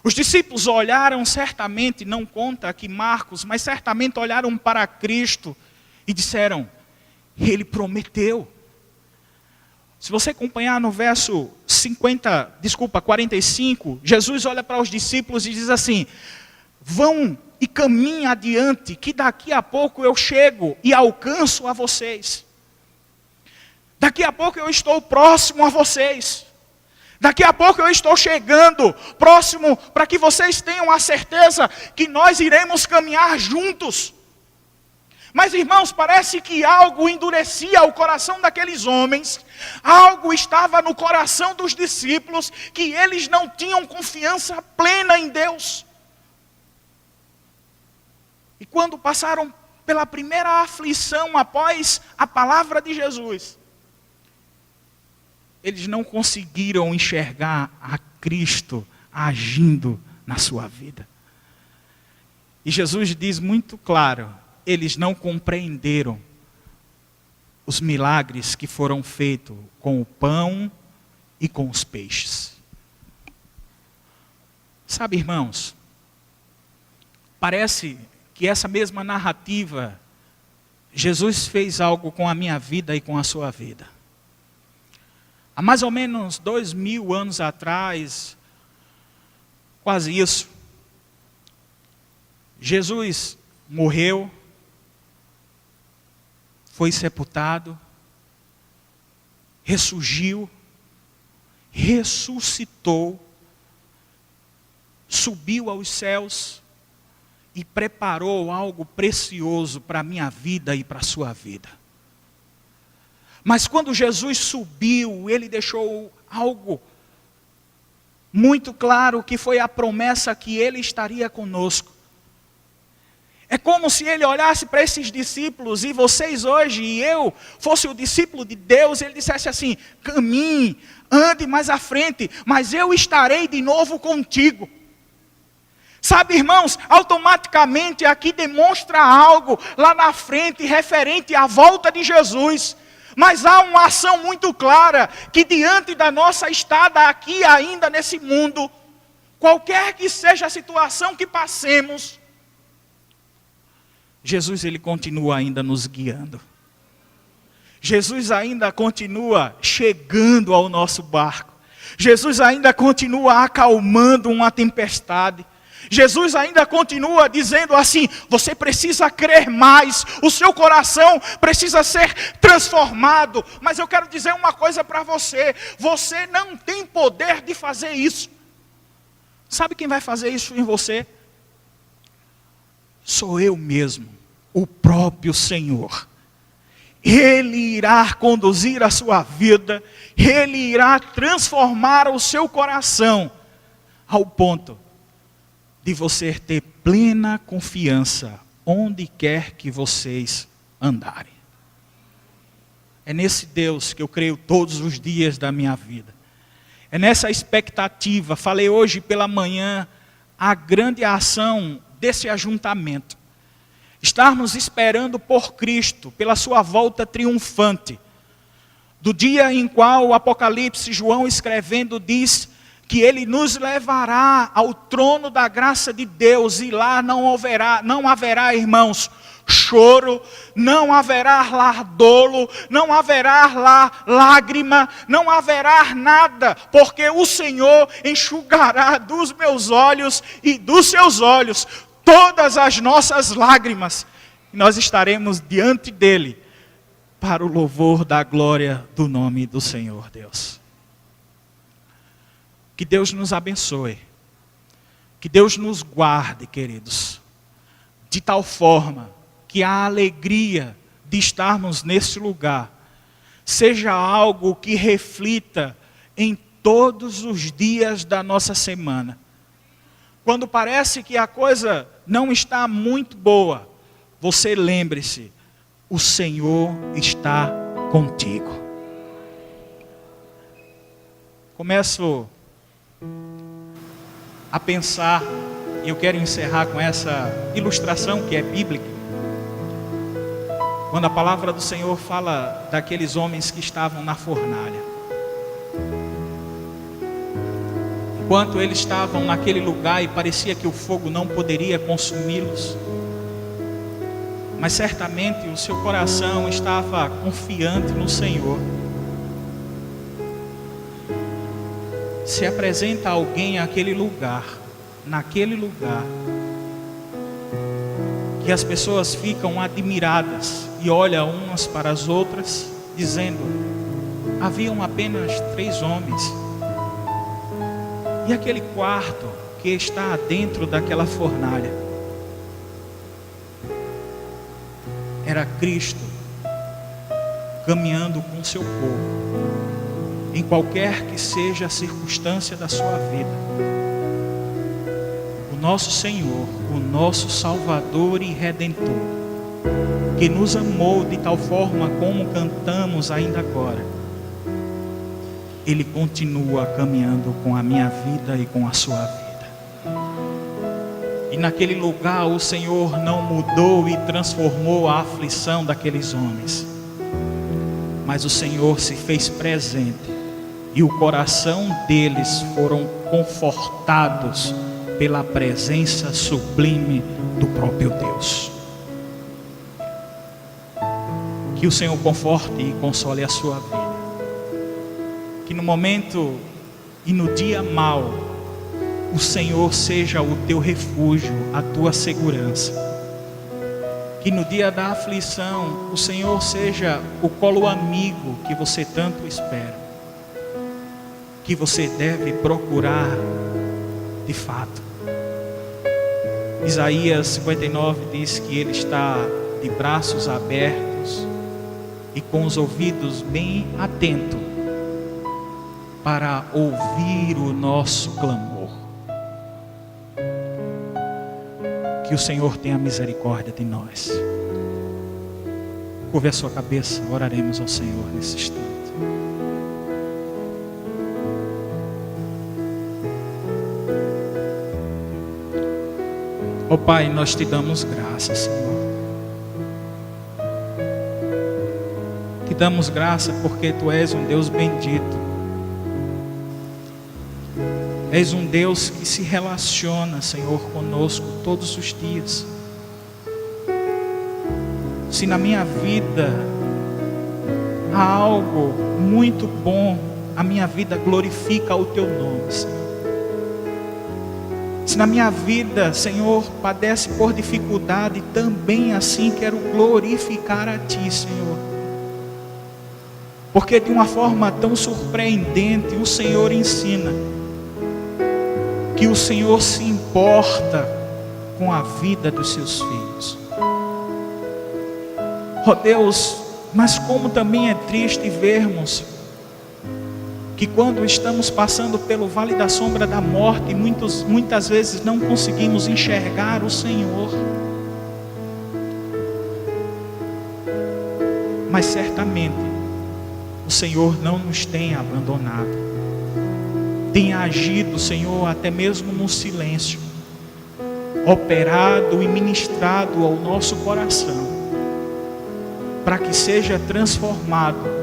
S2: Os discípulos olharam certamente, não conta aqui Marcos, mas certamente olharam para Cristo e disseram, Ele prometeu. Se você acompanhar no verso 45, Jesus olha para os discípulos e diz assim, vão e caminhem adiante, que daqui a pouco eu chego e alcanço a vocês. Daqui a pouco eu estou próximo a vocês. Daqui a pouco eu estou chegando próximo para que vocês tenham a certeza que nós iremos caminhar juntos. Mas irmãos, parece que algo endurecia o coração daqueles homens, algo estava no coração dos discípulos, que eles não tinham confiança plena em Deus. E quando passaram pela primeira aflição após a palavra de Jesus, eles não conseguiram enxergar a Cristo agindo na sua vida. E Jesus diz muito claro, eles não compreenderam os milagres que foram feitos com o pão e com os peixes. Sabe, irmãos, parece que essa mesma narrativa, Jesus fez algo com a minha vida e com a sua vida. Há mais ou menos 2000 anos atrás, quase isso, Jesus morreu, foi sepultado, ressurgiu, ressuscitou, subiu aos céus e preparou algo precioso para a minha vida e para a sua vida. Mas quando Jesus subiu, Ele deixou algo muito claro, que foi a promessa que Ele estaria conosco. É como se Ele olhasse para esses discípulos, e vocês hoje, e eu, fosse o discípulo de Deus, Ele dissesse assim, caminhe, ande mais à frente, mas eu estarei de novo contigo. Sabe, irmãos, automaticamente aqui demonstra algo lá na frente, referente à volta de Jesus. Mas há uma ação muito clara, que diante da nossa estada aqui ainda nesse mundo, qualquer que seja a situação que passemos, Jesus Ele continua ainda nos guiando. Jesus ainda continua chegando ao nosso barco. Jesus ainda continua acalmando uma tempestade. Jesus ainda continua dizendo assim: você precisa crer mais, o seu coração precisa ser transformado. Mas eu quero dizer uma coisa para você: você não tem poder de fazer isso. Sabe quem vai fazer isso em você? Sou eu mesmo, o próprio Senhor. Ele irá conduzir a sua vida, Ele irá transformar o seu coração, ao ponto de você ter plena confiança onde quer que vocês andarem. É nesse Deus que eu creio todos os dias da minha vida. É nessa expectativa, falei hoje pela manhã, a grande ação desse ajuntamento. Estarmos esperando por Cristo, pela sua volta triunfante. Do dia em qual o Apocalipse, João escrevendo, diz que Ele nos levará ao trono da graça de Deus, e lá não haverá, irmãos, choro, não haverá lá dolo, não haverá lá lágrima, não haverá nada, porque o Senhor enxugará dos meus olhos e dos seus olhos todas as nossas lágrimas, e nós estaremos diante dEle, para o louvor da glória do nome do Senhor Deus. Que Deus nos abençoe. Que Deus nos guarde, queridos. De tal forma que a alegria de estarmos nesse lugar seja algo que reflita em todos os dias da nossa semana. Quando parece que a coisa não está muito boa, você lembre-se, o Senhor está contigo. Começo a pensar, e eu quero encerrar com essa ilustração que é bíblica. Quando a palavra do Senhor fala daqueles homens que estavam na fornalha. Enquanto eles estavam naquele lugar e parecia que o fogo não poderia consumi-los, mas certamente o seu coração estava confiante no Senhor. Se apresenta alguém àquele lugar, naquele lugar, que as pessoas ficam admiradas e olham umas para as outras, dizendo: haviam apenas 3 homens. E aquele quarto que está dentro daquela fornalha era Cristo caminhando com o seu povo, em qualquer que seja a circunstância da sua vida. O nosso Senhor, o nosso Salvador e Redentor, que nos amou de tal forma como cantamos ainda agora, Ele continua caminhando com a minha vida e com a sua vida. E naquele lugar o Senhor não mudou e transformou a aflição daqueles homens, mas o Senhor se fez presente, e o coração deles foram confortados pela presença sublime do próprio Deus. Que o Senhor conforte e console a sua vida. Que no momento e no dia mau, o Senhor seja o teu refúgio, a tua segurança. Que no dia da aflição, o Senhor seja o colo amigo que você tanto espera, que você deve procurar de fato. Isaías 59 diz que Ele está de braços abertos e com os ouvidos bem atentos para ouvir o nosso clamor. Que o Senhor tenha misericórdia de nós. Curve a sua cabeça, oraremos ao Senhor nesse instante. Ó Pai, nós te damos graça, Senhor. Te damos graça porque Tu és um Deus bendito. És um Deus que se relaciona, Senhor, conosco todos os dias. Se na minha vida há algo muito bom a minha vida glorifica o Teu nome, Senhor. Se na minha vida, Senhor, padece por dificuldade, também assim quero glorificar a Ti, Senhor. Porque de uma forma tão surpreendente o Senhor ensina que o Senhor se importa com a vida dos Seus filhos. Ó Deus, mas como também é triste vermos que quando estamos passando pelo vale da sombra da morte, muitas vezes não conseguimos enxergar o Senhor. Mas certamente o Senhor não nos tem abandonado. Tem agido, Senhor, até mesmo no silêncio, operado e ministrado ao nosso coração, para que seja transformado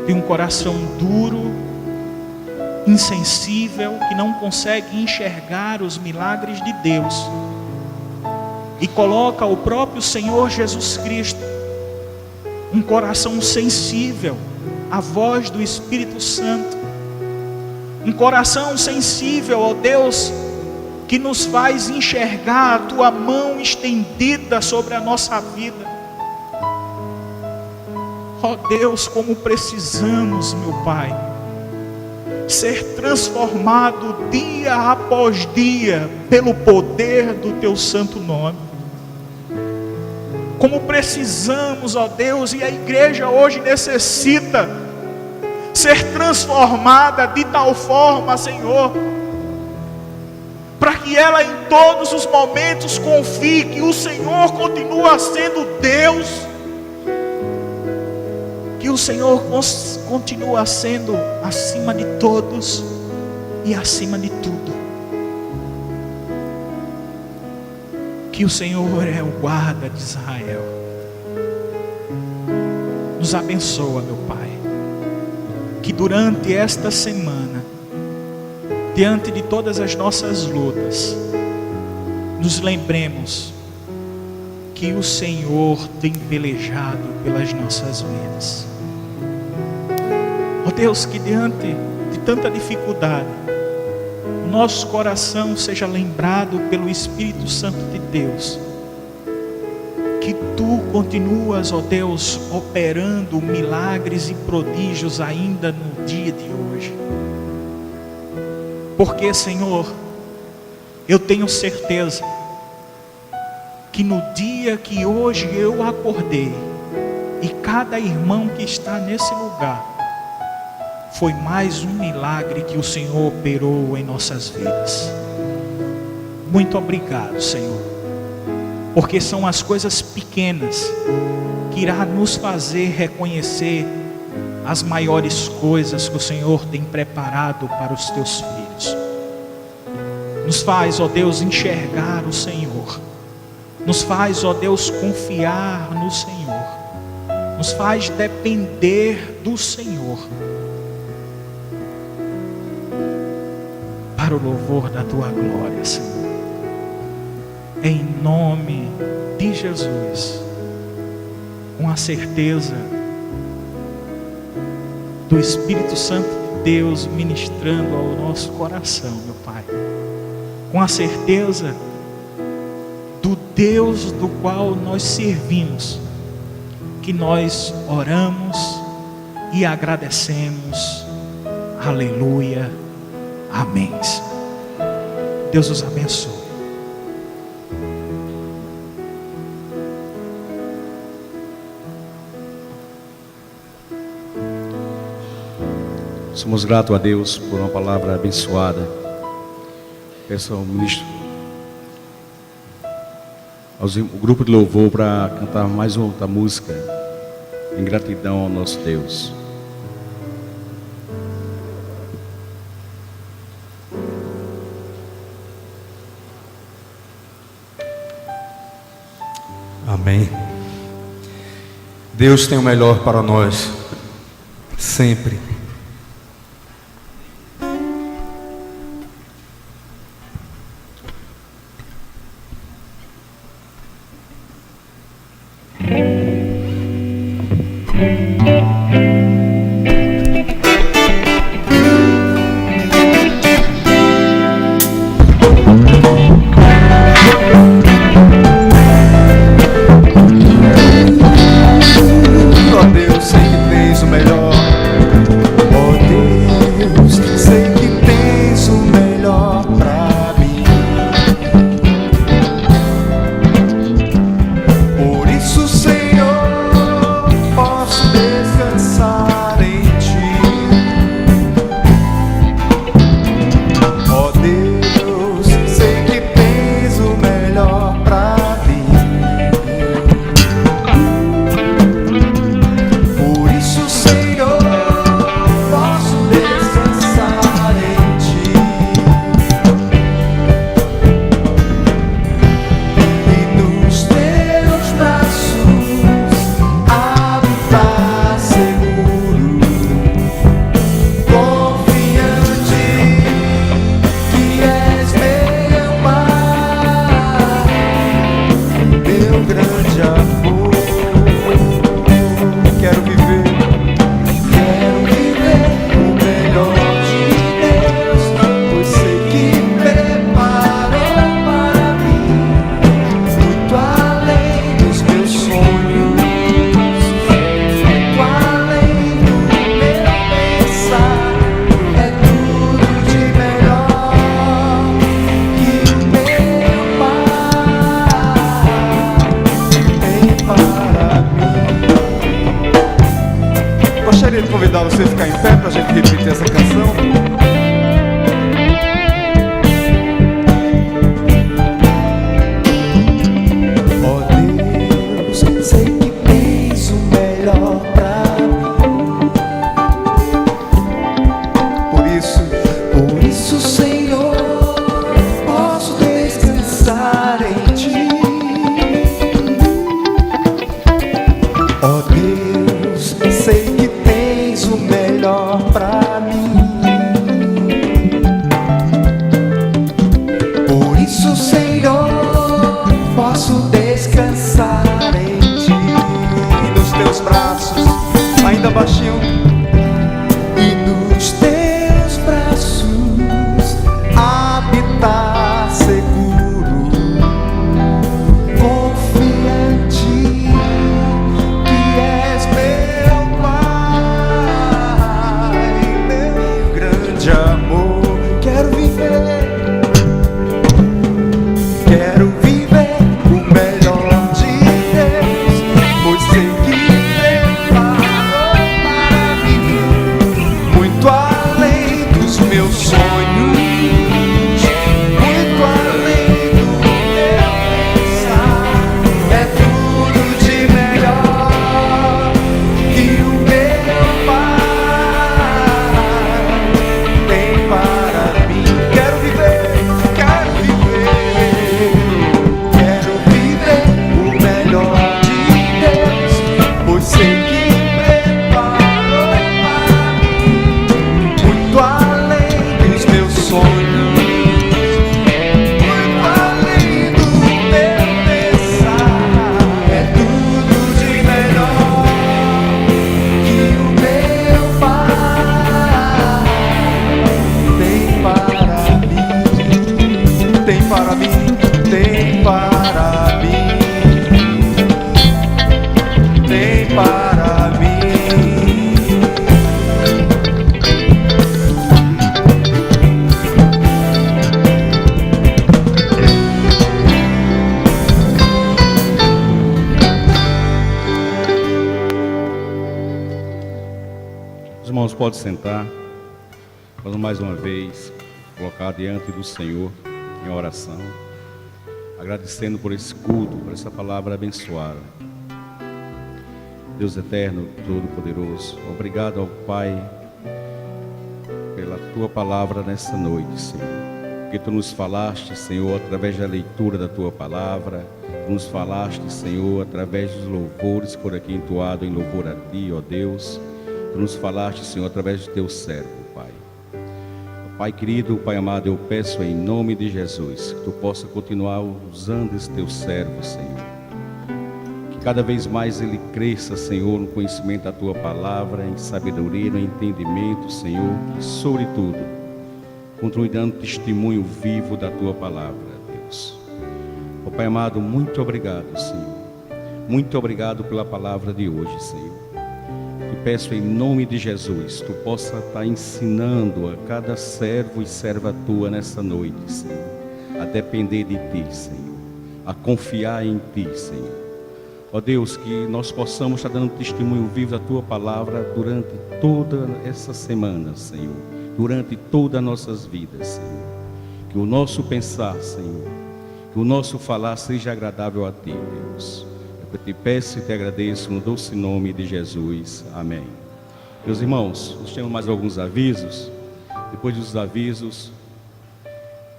S2: de um coração duro, insensível, que não consegue enxergar os milagres de Deus, e coloca o próprio Senhor Jesus Cristo, um coração sensível à voz do Espírito Santo, um coração sensível, ó Deus, que nos faz enxergar a Tua mão estendida sobre a nossa vida. Ó Deus, como precisamos, meu Pai, ser transformado dia após dia pelo poder do Teu santo nome. Como precisamos, ó Deus, e a igreja hoje necessita ser transformada de tal forma, Senhor, para que ela em todos os momentos confie que o Senhor continua sendo Deus, que o Senhor continua sendo acima de todos e acima de tudo, que o Senhor é o guarda de Israel. Nos abençoa, meu Pai, que durante esta semana, diante de todas as nossas lutas, nos lembremos que o Senhor tem pelejado pelas nossas vidas. Ó Deus, que diante de tanta dificuldade, o nosso coração seja lembrado pelo Espírito Santo de Deus, que Tu continuas, ó Deus, operando milagres e prodígios ainda no dia de hoje. Porque, Senhor, eu tenho certeza que no dia que hoje eu acordei, e cada irmão que está nesse lugar, foi mais um milagre que o Senhor operou em nossas vidas. Muito obrigado, Senhor, porque são as coisas pequenas que irá nos fazer reconhecer as maiores coisas que o Senhor tem preparado para os Teus filhos. Nos faz, ó Deus, enxergar o Senhor. Nos faz, ó Deus, confiar no Senhor. Nos faz depender do Senhor, para o louvor da Tua glória, Senhor. Em nome de Jesus, com a certeza do Espírito Santo de Deus ministrando ao nosso coração, meu Pai, com a certeza do Deus do qual nós servimos, que nós oramos e agradecemos. Aleluia. Amém. Deus os abençoe.
S1: Somos gratos a Deus por uma palavra abençoada. Peço ao ministro, o grupo de louvor, para cantar mais outra música em gratidão ao nosso Deus.
S4: Amém. Deus tem o melhor para nós, sempre. convidar você a ficar em pé para a gente repetir essa canção.
S1: Pode sentar. Vamos mais uma vez colocar diante do Senhor em oração, agradecendo por esse culto, por essa palavra abençoada. Deus eterno, todo-poderoso, obrigado ao Pai pela Tua palavra nessa noite, Senhor. Porque Tu nos falaste, Senhor, através da leitura da Tua palavra. Tu nos falaste, Senhor, através dos louvores por aqui entoado em louvor a Ti, ó Deus. Tu nos falaste, Senhor, através do Teu servo, Pai. Pai querido, Pai amado, eu peço em nome de Jesus que Tu possa continuar usando esse Teu servo, Senhor. Que cada vez mais ele cresça, Senhor, no conhecimento da Tua palavra, em sabedoria, no entendimento, Senhor, e sobretudo, continue dando testemunho vivo da Tua palavra, Deus. Ó Pai amado, muito obrigado, Senhor. Muito obrigado pela palavra de hoje, Senhor. Te peço em nome de Jesus, Tu possa estar ensinando a cada servo e serva Tua nessa noite, Senhor, a depender de Ti, Senhor, a confiar em Ti, Senhor. Ó Deus, que nós possamos estar dando testemunho vivo da Tua palavra durante toda essa semana, Senhor, durante todas as nossas vidas, Senhor. Que o nosso pensar, Senhor, que o nosso falar seja agradável a Ti, Deus. Eu te peço e te agradeço no doce nome de Jesus. Amém. Meus irmãos, nós temos mais alguns avisos. Depois dos avisos,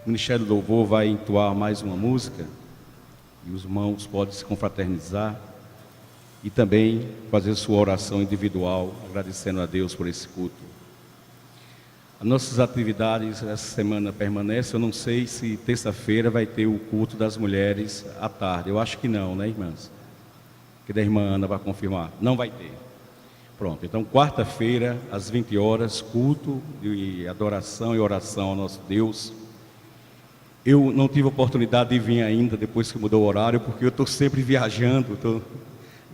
S1: o Ministério do Louvor vai entoar mais uma música. E os irmãos podem se confraternizar e também fazer sua oração individual, agradecendo a Deus por esse culto. As nossas atividades essa semana permanecem. Eu não sei se terça-feira vai ter o culto das mulheres à tarde. Eu acho que não, né, irmãs? Que da irmã Ana vai confirmar. Não vai ter. Pronto, então quarta-feira, às 20 horas, culto de adoração e oração ao nosso Deus. Eu não tive oportunidade de vir ainda, depois que mudou o horário, porque eu estou sempre viajando.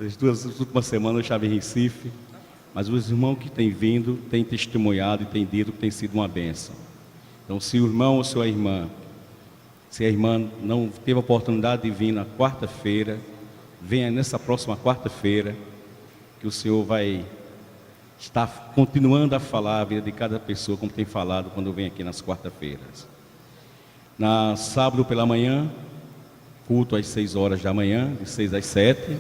S1: As duas últimas semanas eu estava em Recife. Mas os irmãos que têm vindo, têm testemunhado e têm dito que tem sido uma bênção. Então, se o irmão ou se a irmã não teve a oportunidade de vir na quarta-feira, venha nessa próxima quarta-feira, que o Senhor vai está continuando a falar a vida de cada pessoa, como tem falado quando vem aqui nas quarta-feiras. Na sábado pela manhã, culto às 6 horas da manhã, de 6 às 7.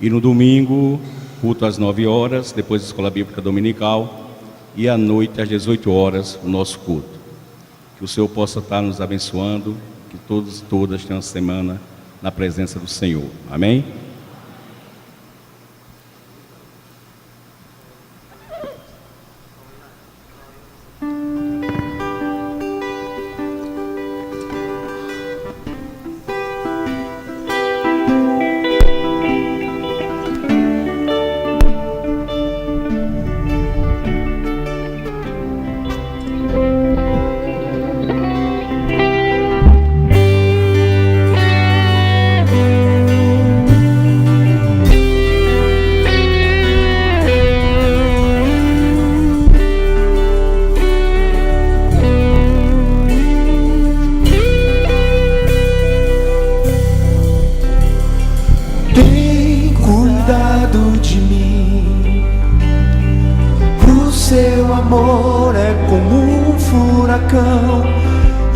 S1: E no domingo, culto às 9 horas, depois da escola bíblica dominical. E à noite, às 18 horas, o nosso culto. Que o Senhor possa estar nos abençoando, que todos e todas tenham uma semana na presença do Senhor. Amém?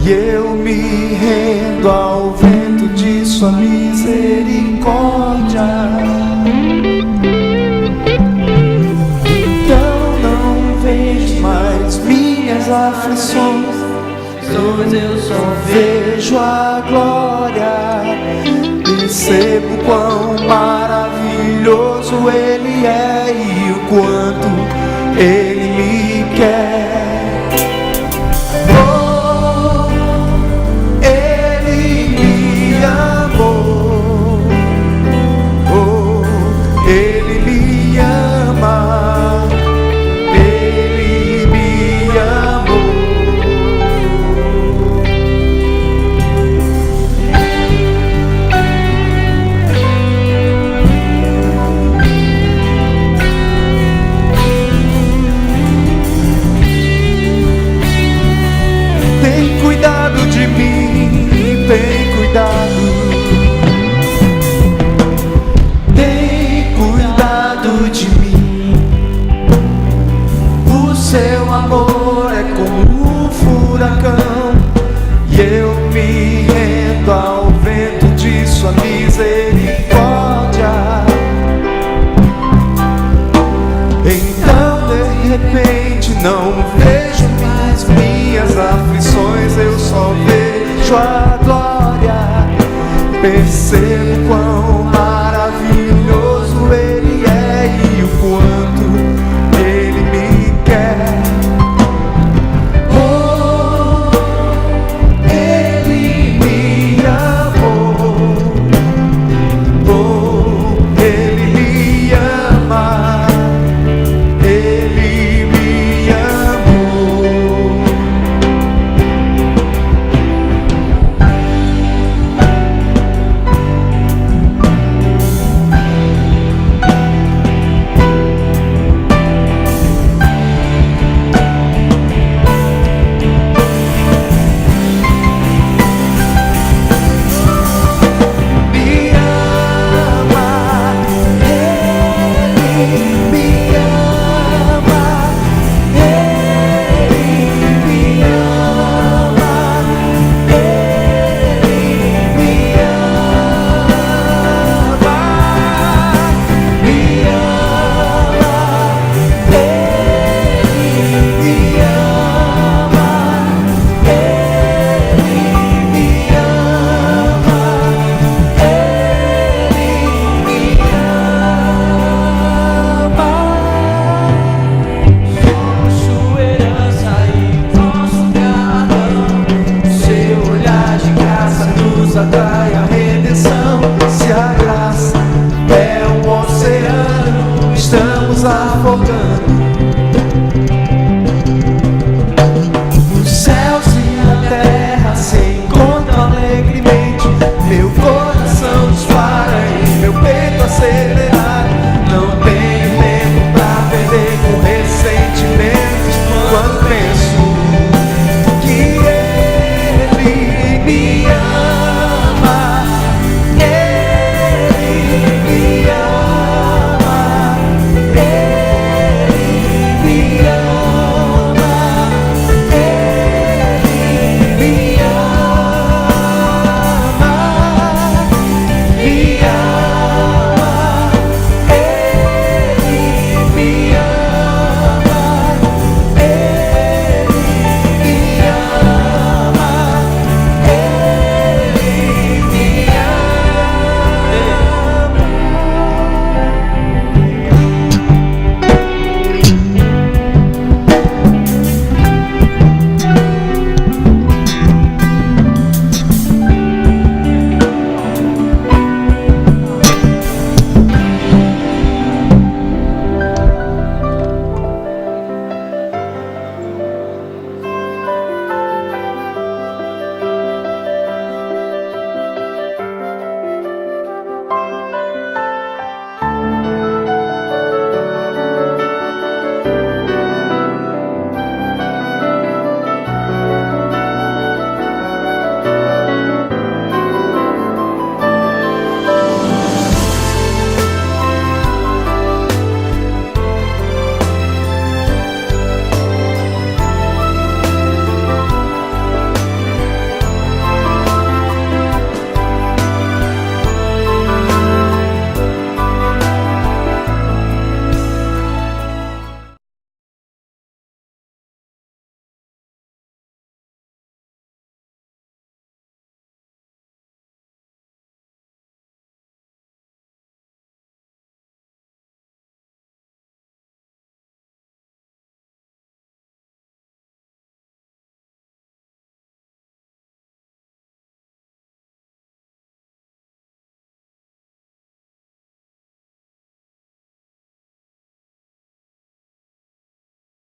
S4: E eu me rendo ao vento de sua misericórdia. Então não vejo mais minhas aflições, eu só vejo a glória. Percebo quão maravilhoso Ele é e o quanto Ele me quer. E eu me rendo ao vento de sua misericórdia. Então de repente não vejo mais minhas aflições, eu só vejo a glória. Percebo quão